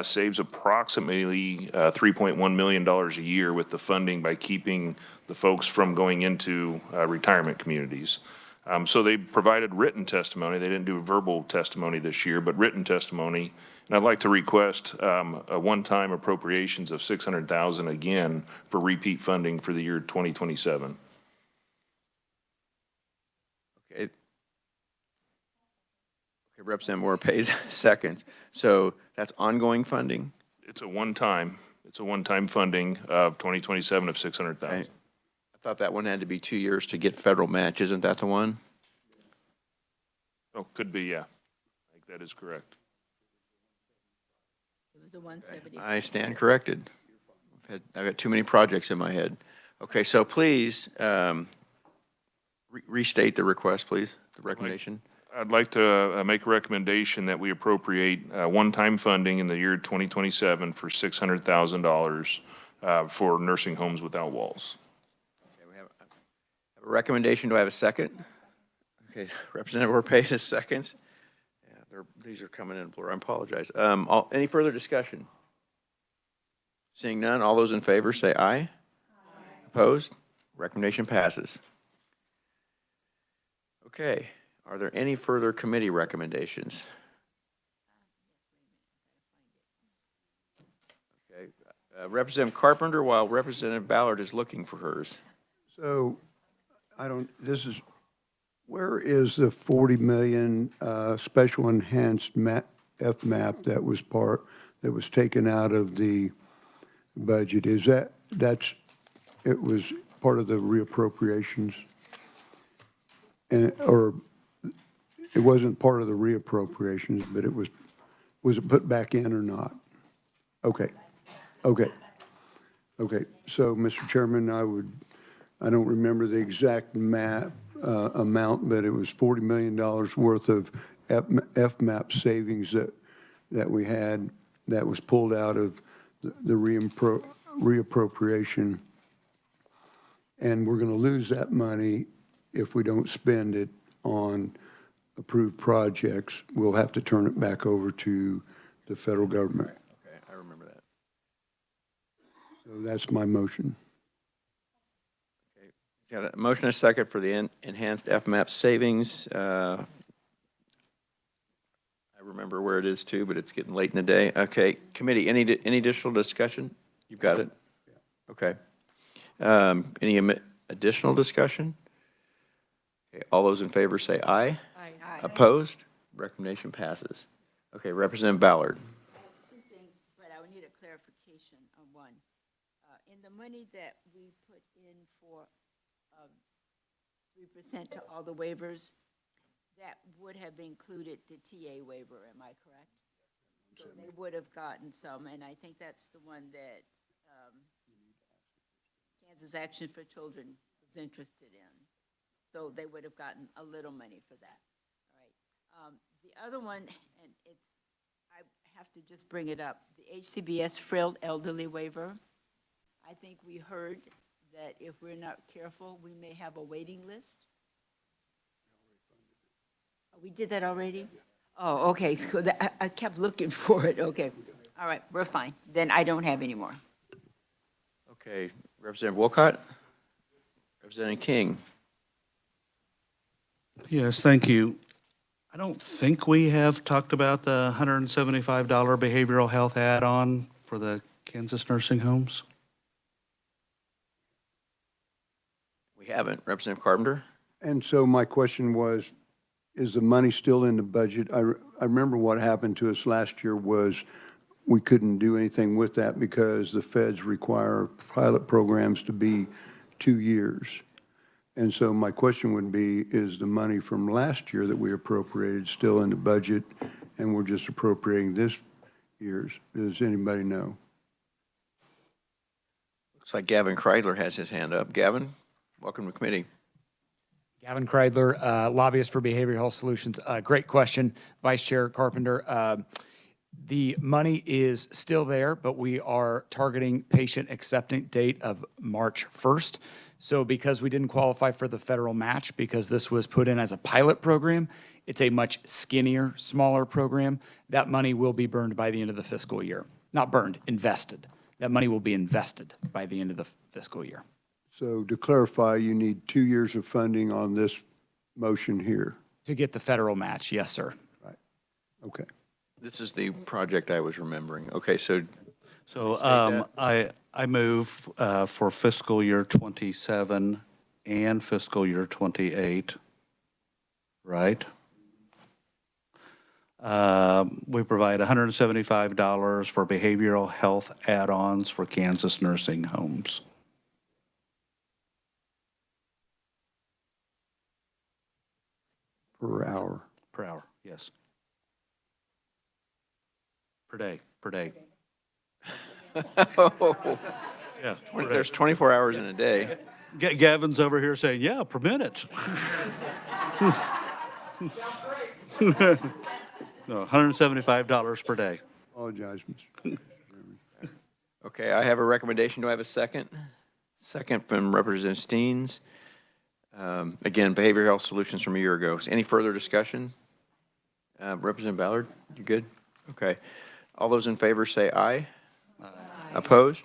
saves approximately $3.1 million a year with the funding by keeping the folks from going into retirement communities. So they provided written testimony. They didn't do verbal testimony this year, but written testimony. And I'd like to request a one-time appropriations of $600,000 again for repeat funding for the year 2027. Okay, Representative Moore pays seconds. So that's ongoing funding? It's a one-time funding of 2027 of $600,000. Okay. I thought that one had to be 2 years to get federal match. Isn't that the one? Oh, could be, yeah. I think that is correct. It was a 170. I stand corrected. I've got too many projects in my head. Okay, so please restate the request, please, the recommendation. I'd like to make a recommendation that we appropriate one-time funding in the year 2027 for $600,000 for Nursing Homes Without Walls. Okay, we have a recommendation. Do I have a second? Okay, Representative Orpez, seconds. Yeah, these are coming in blur. I apologize. Any further discussion? Seeing none, all those in favor say aye. Aye. Opposed? Recommendation passes. Okay, are there any further committee recommendations? Representative Carpenter, while Representative Ballard is looking for hers. So, where is the 40 million special enhanced FMAP that was taken out of the budget? It was part of the reappropriations? Or it wasn't part of the reappropriations, but was it put back in or not? Okay. So, Mr. Chairman, I don't remember the exact amount, but it was $40 million worth of FMAP savings that we had that was pulled out of the reappropriation. And we're going to lose that money if we don't spend it on approved projects. We'll have to turn it back over to the federal government. Okay, I remember that. So that's my motion. Okay, got a motion and a second for the enhanced FMAP savings. I remember where it is too, but it's getting late in the day. Okay, committee, any additional discussion? You've got it? Okay. Any additional discussion? Okay, all those in favor say aye. Aye. Opposed? Recommendation passes. Okay, Representative Ballard. Two things, but I would need a clarification on one. In the money that we put in for 3% to all the waivers, that would have included the TA waiver, am I correct? So they would have gotten some, and I think that's the one that Kansas Action for Children was interested in. So they would have gotten a little money for that. All right. The other one, and I have to just bring it up, the HCBS frail elderly waiver. I think we heard that if we're not careful, we may have a waiting list. Oh, we did that already? Oh, okay, so I kept looking for it, okay. All right, we're fine. Then I don't have any more. Okay, Representative Wolcott. Representative King. Yes, thank you. I don't think we have talked about the $175 behavioral health add-on for the Kansas nursing homes. We haven't. Representative Carpenter. And so my question was, is the money still in the budget? I remember what happened to us last year was we couldn't do anything with that because the feds require pilot programs to be 2 years. And so my question would be, is the money from last year that we appropriated still in the budget and we're just appropriating this year's? Does anybody know? Looks like Gavin Kreidler has his hand up. Gavin, welcome to committee. Gavin Kreidler, lobbyist for Behavioral Health Solutions. Great question, Vice Chair Carpenter. The money is still there, but we are targeting patient acceptance date of March 1st. So because we didn't qualify for the federal match, because this was put in as a pilot program, it's a much skinnier, smaller program. That money will be burned by the end of the fiscal year. Not burned, invested. That money will be invested by the end of the fiscal year. So to clarify, you need 2 years of funding on this motion here. To get the federal match, yes, sir. Right. Okay. This is the project I was remembering. Okay, so I move for fiscal year 27 and fiscal year 28, right? We provide $175 for behavioral health add-ons for Kansas nursing homes. Per hour. Per hour, yes. Per day, per day. Yeah, there's 24 hours in a day. Gavin's over here saying, yeah, per minute. No, $175 per day. Apologize, Mr. Chairman. Okay, I have a recommendation. Do I have a second? Second from Representative Steens. Again, behavioral health solutions from a year ago. Any further discussion? Representative Ballard, you good? Okay. All those in favor say aye. Aye. Opposed?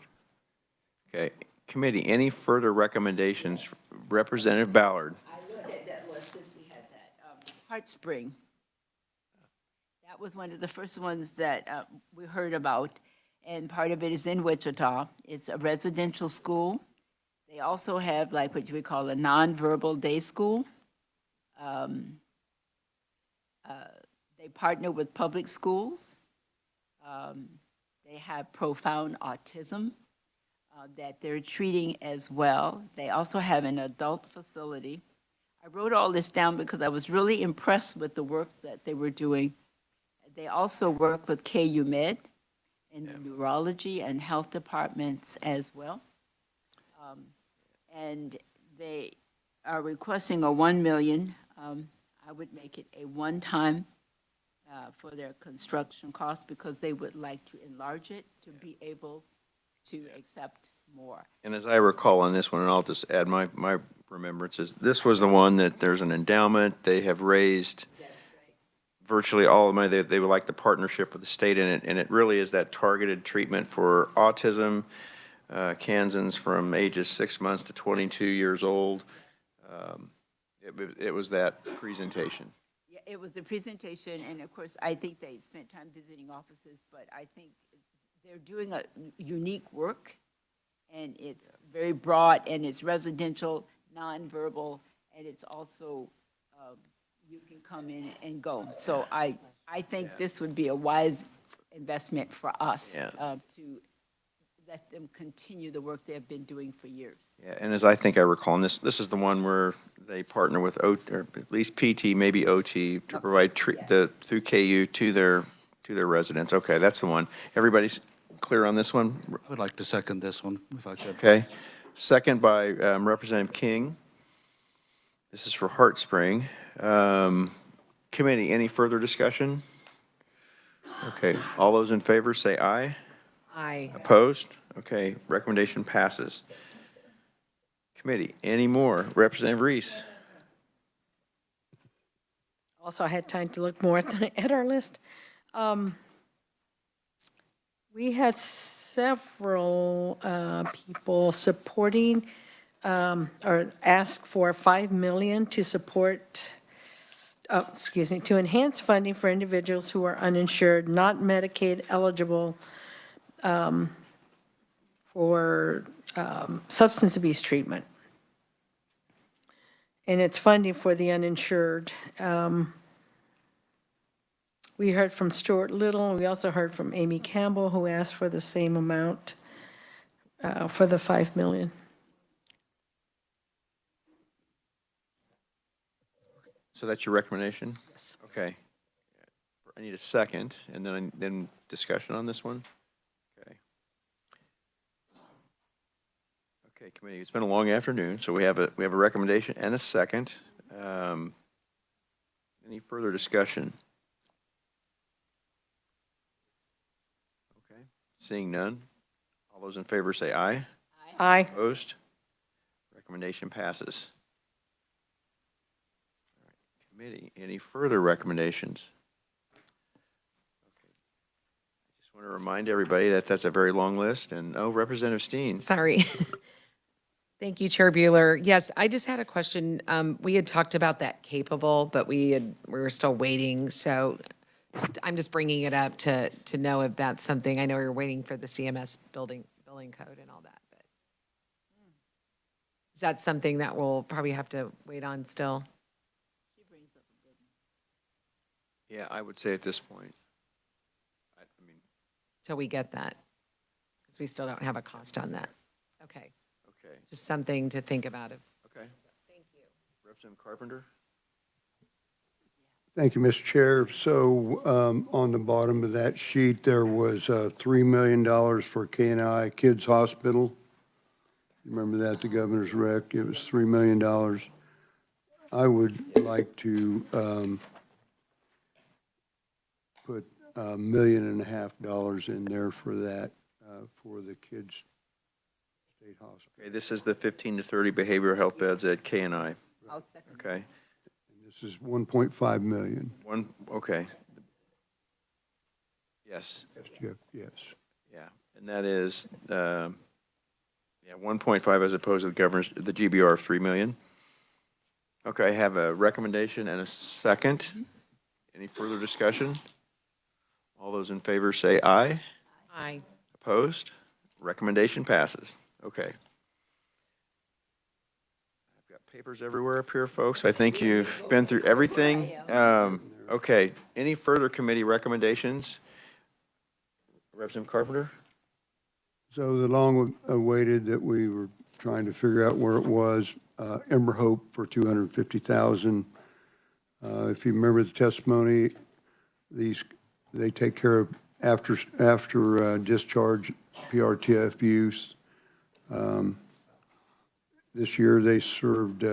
Okay. Committee, any further recommendations? Representative Ballard. I looked at that list since we had that. Heart Spring. That was one of the first ones that we heard about. and part of it is in Wichita. It's a residential school. They also have like what you would call a nonverbal day school. They partner with public schools. They have profound autism that they're treating as well. They also have an adult facility. I wrote all this down because I was really impressed with the work that they were doing. They also work with KU Med in the neurology and health departments as well. And they are requesting a 1 million. I would make it a one-time for their construction costs because they would like to enlarge it to be able to accept more. And as I recall on this one, and I'll just add my remembrances, this was the one that there's an endowment, they have raised virtually all the money, they would like the partnership with the state in it, and it really is that targeted treatment for autism, Kansans from ages 6 months to 22 years old. It was that presentation. Yeah, it was a presentation, and of course, I think they spent time visiting offices, but I think they're doing a unique work, and it's very broad, and it's residential, nonverbal, and it's also, you can come in and go. So I think this would be a wise investment for us to let them continue the work they have been doing for years. Yeah, and as I think I recall, and this is the one where they partner with or at least PT, maybe OT, to provide through KU to their residents. Okay, that's the one. Everybody's clear on this one? I would like to second this one, if I could. Okay. Second by Representative King. This is for Heart Spring. Committee, any further discussion? Okay, all those in favor say aye. Aye. Opposed? Okay, recommendation passes. Committee, any more? Representative Reese. Also, I had time to look more at our list. We had several people supporting or ask for 5 million to support, to enhance funding for individuals who are uninsured, not Medicaid eligible for substance abuse treatment. And it's funding for the uninsured. We heard from Stuart Little, and we also heard from Amy Campbell, who asked for the same amount for the 5 million. So that's your recommendation? Yes. Okay. I need a second, and then discussion on this one? Okay. Okay, committee, it's been a long afternoon, so we have a recommendation and a second. Any further discussion? Okay, seeing none. All those in favor say aye. Aye. Opposed? Recommendation passes. All right, committee, any further recommendations? Okay. I just want to remind everybody that that's a very long list, and Representative Steen. Sorry. Thank you, Chair Bueller. Yes, I just had a question. We had talked about that capable, but we were still waiting. So I'm just bringing it up to know if that's something. I know you're waiting for the CMS billing code and all that, but is that something that we'll probably have to wait on still? Yeah, I would say at this point. I mean, Till we get that, because we still don't have a cost on that. Okay. okay, Just something to think about. okay. Thank you. Representative Carpenter? Thank you, Mr. Chair. So on the bottom of that sheet, there was $3 million for K&I Kids Hospital. Remember that, the governor's rec? It was $3 million. I would like to put $1.5 million in there for that, for the kids' state hospital. Okay, this is the 15 to 30 behavioral health beds at K&I. I'll second. Okay, This is 1.5 million. okay. Yes, SGF, yes. yeah, and that is, 1.5 as opposed to the GBR of 3 million. Okay, I have a recommendation and a second. Any further discussion? All those in favor say aye. Aye. Opposed? Recommendation passes. Okay. I've got papers everywhere up here, folks. I think you've been through everything. Okay, any further committee recommendations? Representative Carpenter? So the long awaited that we were trying to figure out where it was, Ember Hope for 250,000. If you remember the testimony, they take care of after discharge PRTF youth. This year they've served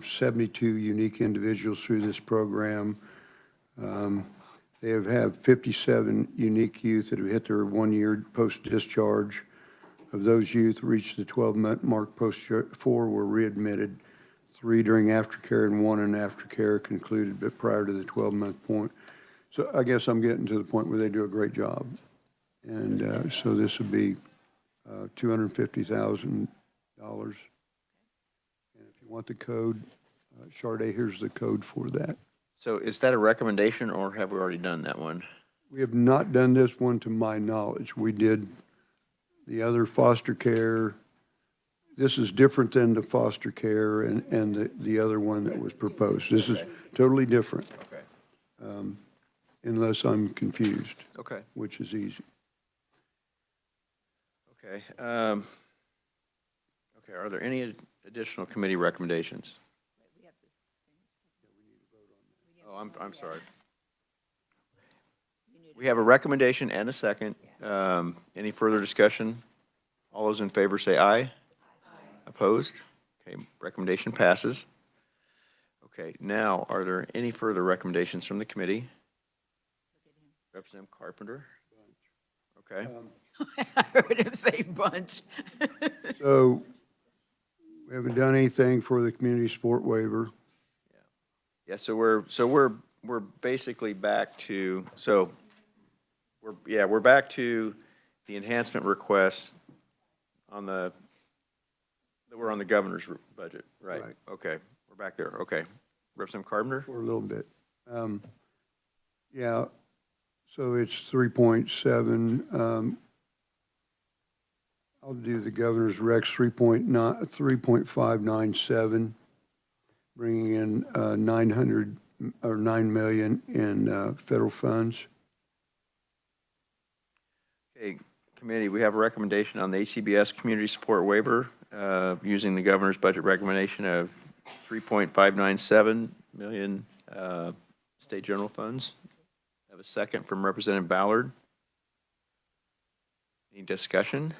72 unique individuals through this program. They have 57 unique youth that have hit their 1 year post-discharge. Of those youth reached the 12-month mark post-4 were readmitted, 3 during aftercare and 1 in aftercare concluded, but prior to the 12-month point. So I guess I'm getting to the point where they do a great job. And so this would be $250,000. And if you want the code, Sharday, here's the code for that. So is that a recommendation, or have we already done that one? We have not done this one to my knowledge. We did the other foster care. This is different than the foster care and the other one that was proposed. This is totally different. Okay. Unless I'm confused. Okay. Which is easy. Okay. Okay, are there any additional committee recommendations? Oh, I'm sorry. We have a recommendation and a second. Any further discussion? All those in favor say aye. Aye. Opposed? Okay, recommendation passes. Okay, now, are there any further recommendations from the committee? Representative Carpenter? Okay. I heard him say bunch. So we haven't done anything for the community support waiver. Yeah, so we're basically back to, we're back to the enhancement requests on that were on the governor's budget, right? Right. Okay, we're back there, okay. Representative Carpenter? For a little bit. Yeah, so it's 3.7. I'll do the governor's recs 3.597, bringing in 9 million in federal funds. Okay, committee, we have a recommendation on the HCBS community support waiver using the governor's budget recommendation of 3.597 million state general funds. I have a second from Representative Ballard. Any discussion?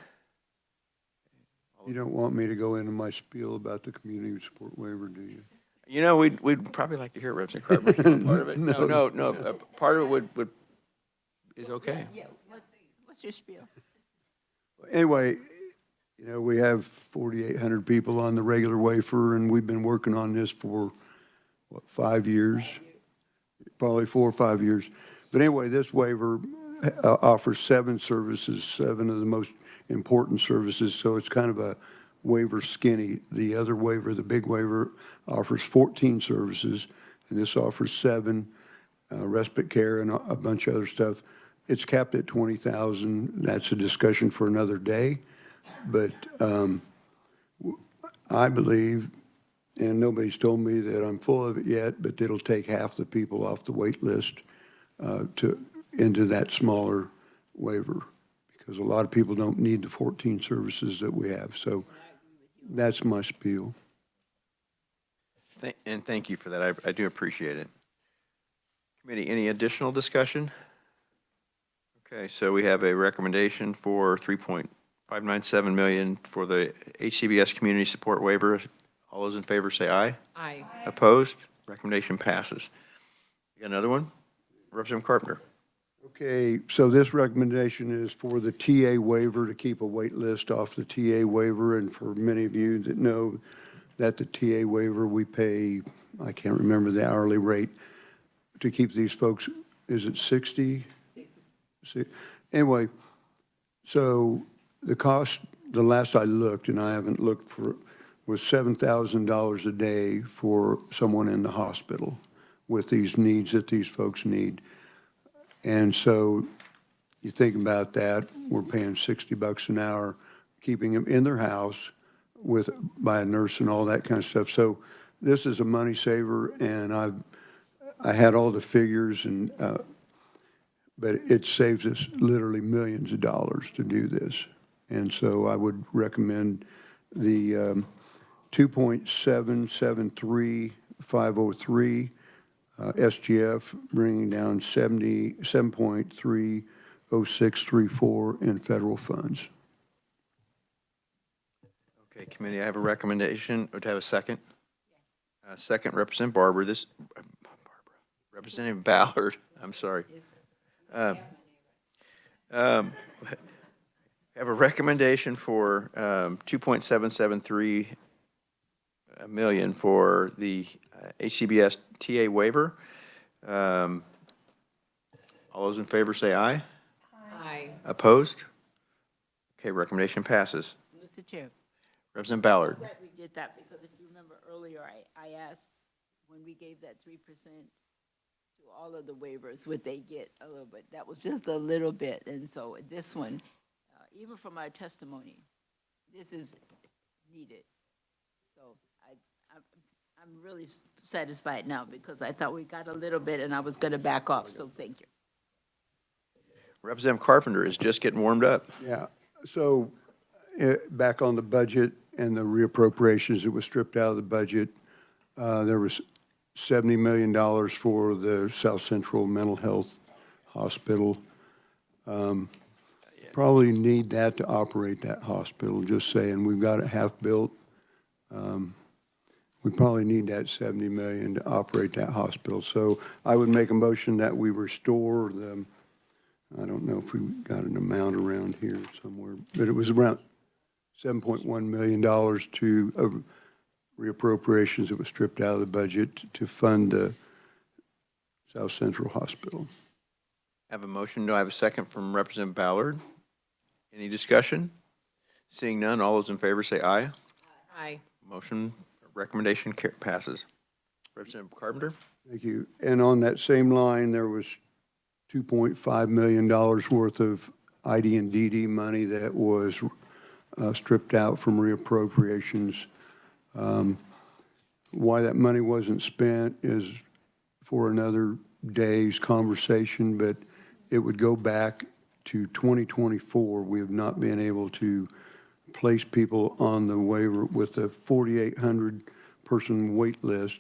You don't want me to go into my spiel about the community support waiver, do you? You know, we'd probably like to hear Representative Carpenter. Part of it. No. Part of it would is okay. Yeah, what's your spiel? Anyway, you know, we have 4,800 people on the regular waiver, and we've been working on this for, 5 years? Probably 4 or 5 years. But anyway, this waiver offers 7 services, 7 of the most important services, so it's kind of a waiver skinny. The other waiver, the big waiver, offers 14 services, and this offers 7, respite care and a bunch of other stuff. It's capped at 20,000. That's a discussion for another day. But I believe, and nobody's told me that I'm full of it yet, but it'll take half the people off the wait list into that smaller waiver, because a lot of people don't need the 14 services that we have. So that's my spiel. And thank you for that. I do appreciate it. Committee, any additional discussion? Okay, so we have a recommendation for 3.597 million for the HCBS community support waiver. All those in favor say aye. Aye. Opposed? Recommendation passes. You got another one? Representative Carpenter. Okay, so this recommendation is for the TA waiver, to keep a wait list off the TA waiver. And for many of you that know that the TA waiver, we pay, I can't remember the hourly rate, to keep these folks, is it 60? Anyway, so the cost, the last I looked, and I haven't looked for, was $7,000 a day for someone in the hospital with these needs that these folks need. And so you think about that, we're paying $60 an hour, keeping them in their house by a nurse and all that kind of stuff. So this is a money saver, and I had all the figures, and but it saves us literally millions of dollars to do this. And so I would recommend the 2.773503 SGF, bringing down 7.30634 in federal funds. Okay, committee, I have a recommendation, or to have a second? Second, Representative Barber, Representative Ballard, I'm sorry. I have a recommendation for 2.773 million for the HCBS TA waiver. All those in favor say aye. Aye. Opposed? Okay, recommendation passes. Mr. Chair. Representative Ballard. Glad we did that, because if you remember earlier, I asked when we gave that 3% to all of the waivers, would they get a little bit? That was just a little bit, and so this one, even from our testimony, this is needed. So I'm really satisfied now, because I thought we got a little bit and I was going to back off, so thank you. Representative Carpenter is just getting warmed up. Yeah, so back on the budget and the reappropriations that was stripped out of the budget, there was $70 million for the South Central Mental Health Hospital. Probably need that to operate that hospital, just saying. We've got it half built. We probably need that 70 million to operate that hospital. So I would make a motion that we restore the, I don't know if we got an amount around here somewhere, but it was around $7.1 million to reappropriations that was stripped out of the budget to fund the South Central Hospital. I have a motion. Do I have a second from Representative Ballard? Any discussion? Seeing none, all those in favor say aye. Aye. Motion, recommendation passes. Representative Carpenter? Thank you. And on that same line, there was $2.5 million worth of ID and DD money that was stripped out from reappropriations. Why that money wasn't spent is for another day's conversation, but it would go back to 2024. We have not been able to place people on the waiver with a 4,800 person wait list,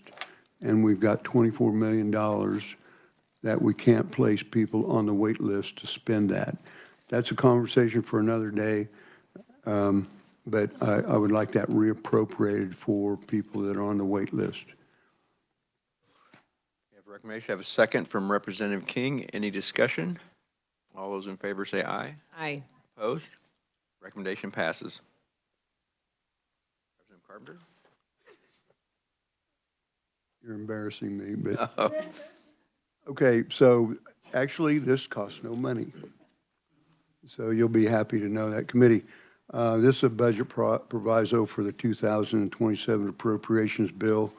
and we've got $24 million that we can't place people on the wait list to spend that. That's a conversation for another day, but I would like that reappropriated for people that are on the wait list. We have a recommendation. I have a second from Representative King. Any discussion? All those in favor say aye. Aye. Opposed? Recommendation passes. Representative Carpenter? You're embarrassing me, but. Okay, so actually, this costs no money. So you'll be happy to know that, committee. This is a budget proviso for the 2027 appropriations bill.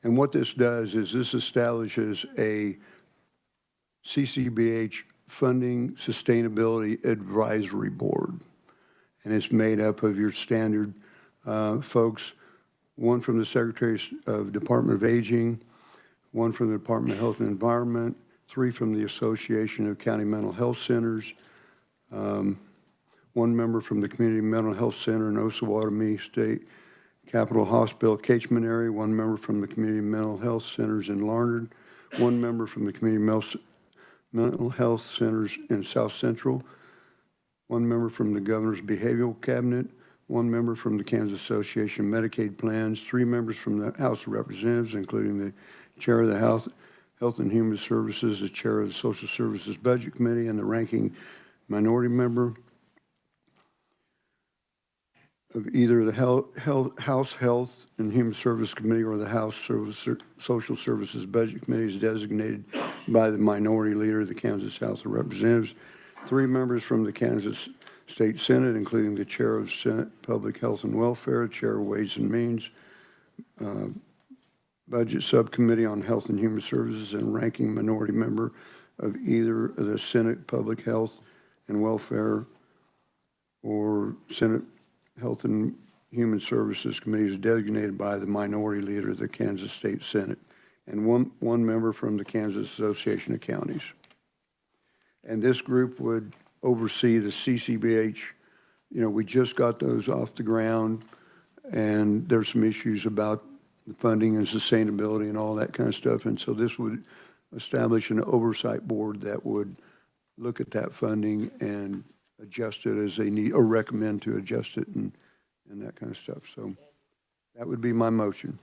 And what this does is this establishes a CCBH Funding Sustainability Advisory Board. And it's made up of your standard folks, one from the Secretary of Department of Aging, one from the Department of Health and Environment, three from the Association of County Mental Health Centers, one member from the Community Mental Health Center in Osawatomie State Capital Hospital, catchment area, one member from the Community Mental Health Centers in Larned, one member from the Community Mental Health Centers in South Central, one member from the Governor's Behavioral Cabinet, one member from the Kansas Association of Medicaid Plans, three members from the House of Representatives, including the Chair of the Health and Human Services, the Chair of the Social Services Budget Committee, and the ranking minority member of either the House Health and Human Service Committee or the House Social Services Budget Committee is designated by the minority leader of the Kansas House of Representatives. Three members from the Kansas State Senate, including the Chair of Senate Public Health and Welfare, Chair of Ways and Means, Budget Subcommittee on Health and Human Services, and ranking minority member of either the Senate Public Health and Welfare or Senate Health and Human Services Committee is designated by the minority leader of the Kansas State Senate and one member from the Kansas Association of Counties. And this group would oversee the CCBH. You know, we just got those off the ground, and there's some issues about the funding and sustainability and all that kind of stuff. And so this would establish an oversight board that would look at that funding and adjust it as they need, or recommend to adjust it and that kind of stuff. So that would be my motion.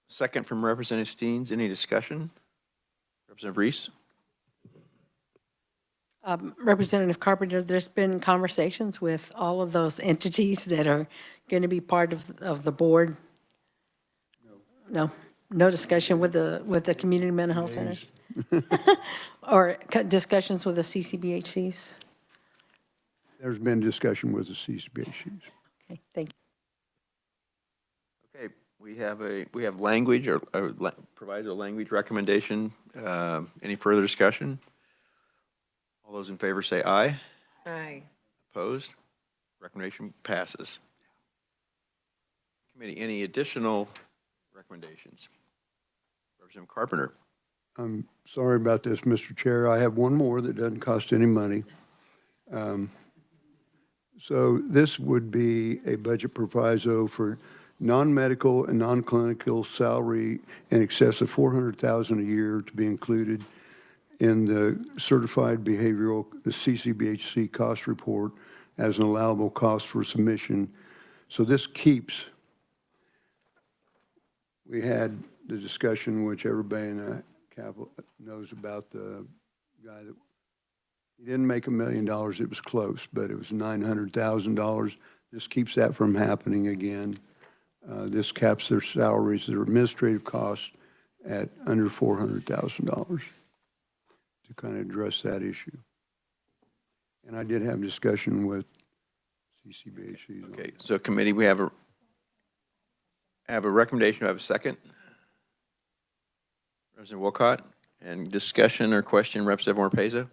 Second from Representative Steens. Any discussion? Representative Reese? Representative Carpenter, there's been conversations with all of those entities that are going to be part of the board? No discussion with the community mental health centers? Or discussions with the CCBHCs? There's been discussion with the CCBHCs. Okay, thank you. Okay, we have language or proviso language recommendation. Any further discussion? All those in favor say aye. Aye. Opposed? Recommendation passes. Committee, any additional recommendations? Representative Carpenter. I'm sorry about this, Mr. Chair. I have one more that doesn't cost any money. So this would be a budget proviso for non-medical and non-clinical salary in excess of $400,000 a year to be included in the certified behavioral, the CCBHC cost report as an allowable cost for submission. So this keeps, we had the discussion, which everybody in the Capitol knows about, the guy that, he didn't make $1 million, it was close, but it was $900,000. This keeps that from happening again. This caps their salaries, their administrative costs at under $400,000 to kind of address that issue. And I did have discussion with CCBHC. Okay, so committee, we have a recommendation. Do I have a second? Representative Wolcott, and discussion or question, Representative Oropeza?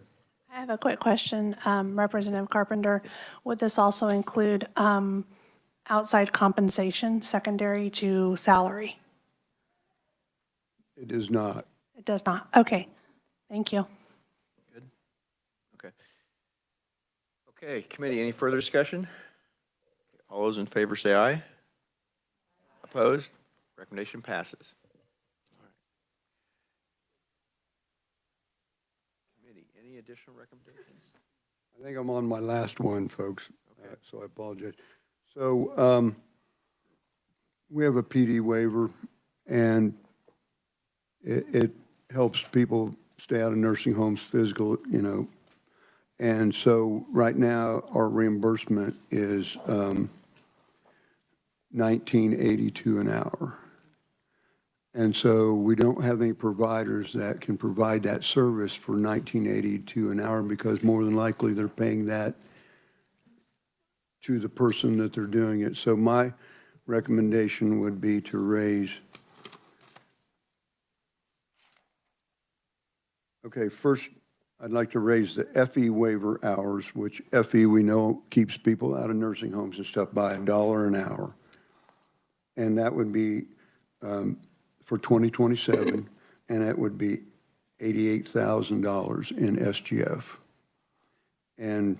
I have a quick question, Representative Carpenter. Would this also include outside compensation secondary to salary? It does not. It does not. Okay. Thank you. Good. Okay. Okay, committee, any further discussion? All those in favor say aye. Opposed? Recommendation passes. Any additional recommendations? I think I'm on my last one, folks. Okay. So I apologize. So we have a PD waiver, and it helps people stay out of nursing homes, physical, you know. And so right now our reimbursement is $19.82 an hour. And so we don't have any providers that can provide that service for $19.82 an hour, because more than likely they're paying that to the person that they're doing it. So my recommendation would be to raise, okay, first I'd like to raise the FE waiver hours, which FE we know keeps people out of nursing homes and stuff, by $1 an hour. And that would be for 2027, and that would be $88,000 in SGF. And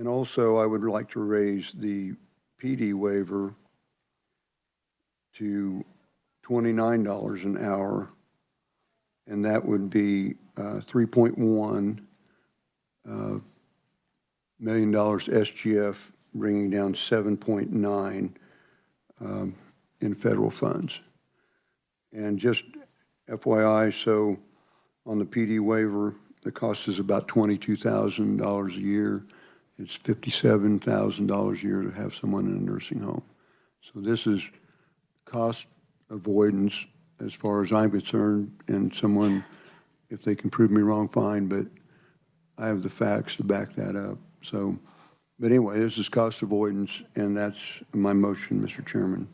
also I would like to raise the PD waiver to $29 an hour, and that would be $3.1 million SGF, bringing down 7.9 in federal funds. And just FYI, so on the PD waiver, the cost is about $22,000 a year. It's $57,000 a year to have someone in a nursing home. So this is cost avoidance as far as I'm concerned, and someone, if they can prove me wrong, fine, but I have the facts to back that up. So, but anyway, this is cost avoidance, and that's my motion, Mr. Chairman.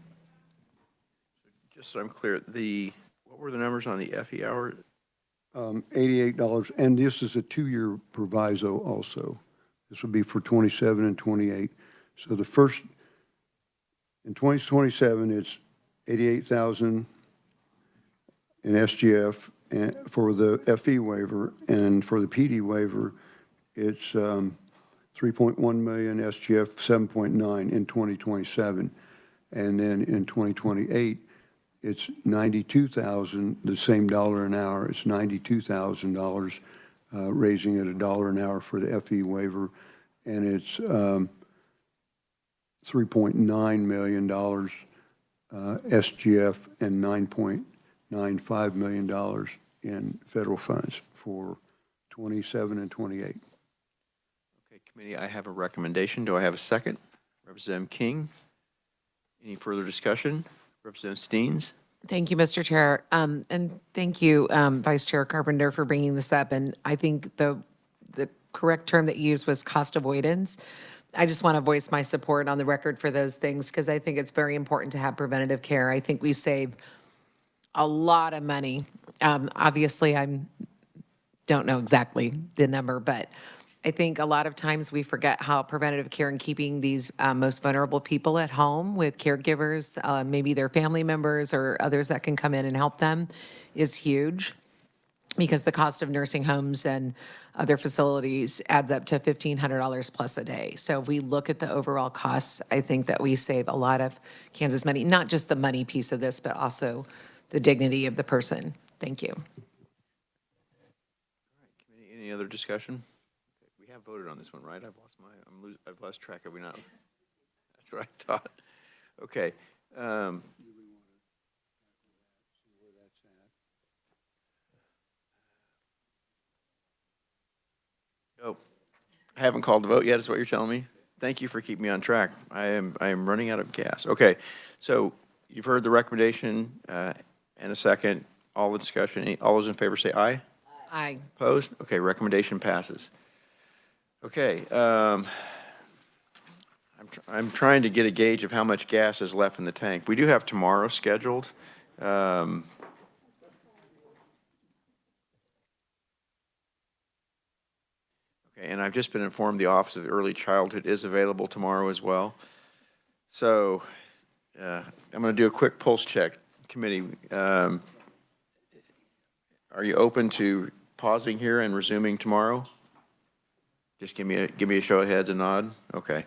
Just so I'm clear, the What were the numbers on the FE hour? $88, and this is a 2-year proviso also. This will be for 27 and 28. So the first, in 2027, it's 88,000 in SGF and for the FE waiver, and for the PD waiver, it's 3.1 million, SGF 7.9 in 2027. And then in 2028, it's 92,000, the same dollar an hour. It's $92,000, raising it $1 an hour for the FE waiver, and it's $3.9 million SGF and $9.95 million in federal funds for 27 and 28. Okay, committee, I have a recommendation. Do I have a second? Representative King? Any further discussion? Representative Steens? Thank you, Mr. Chair. And thank you, Vice Chair Carpenter, for bringing this up. And I think the correct term that you used was cost avoidance. I just want to voice my support on the record for those things because I think it's very important to have preventative care. I think we save a lot of money. Obviously, I don't know exactly the number, but I think a lot of times we forget how preventative care and keeping these most vulnerable people at home with caregivers, maybe their family members or others that can come in and help them, is huge, because the cost of nursing homes and other facilities adds up to $1,500 plus a day. So if we look at the overall costs, I think that we save a lot of Kansas money, not just the money piece of this, but also the dignity of the person. Thank you. Committee, any other discussion? We have voted on this one, right? I've lost track. Have we not? That's what I thought. Okay. Oh, I haven't called the vote yet, is what you're telling me? Thank you for keeping me on track. I am running out of gas. Okay, so you've heard the recommendation and a second. All the discussion. All those in favor say aye. Aye. Opposed? Okay, recommendation passes. Okay, I'm trying to get a gauge of how much gas is left in the tank. We do have tomorrow scheduled. Okay, and I've just been informed the Office of Early Childhood is available tomorrow as well. So I'm going to do a quick pulse check. Committee, are you open to pausing here and resuming tomorrow? Just give me a show of heads and nod. Okay.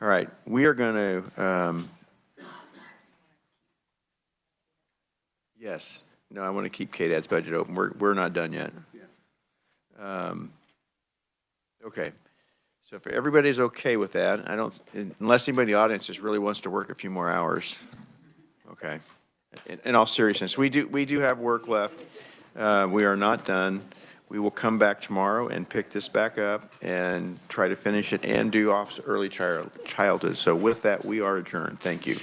All right. We are going to. Yes. No, I want to keep KDAD's budget open. We're not done yet. Okay. So if everybody's okay with that, unless anybody in the audience just really wants to work a few more hours. Okay. In all seriousness, we do have work left. We are not done. We will come back tomorrow and pick this back up and try to finish it and do Office of Early Childhood. So with that, we are adjourned. Thank you.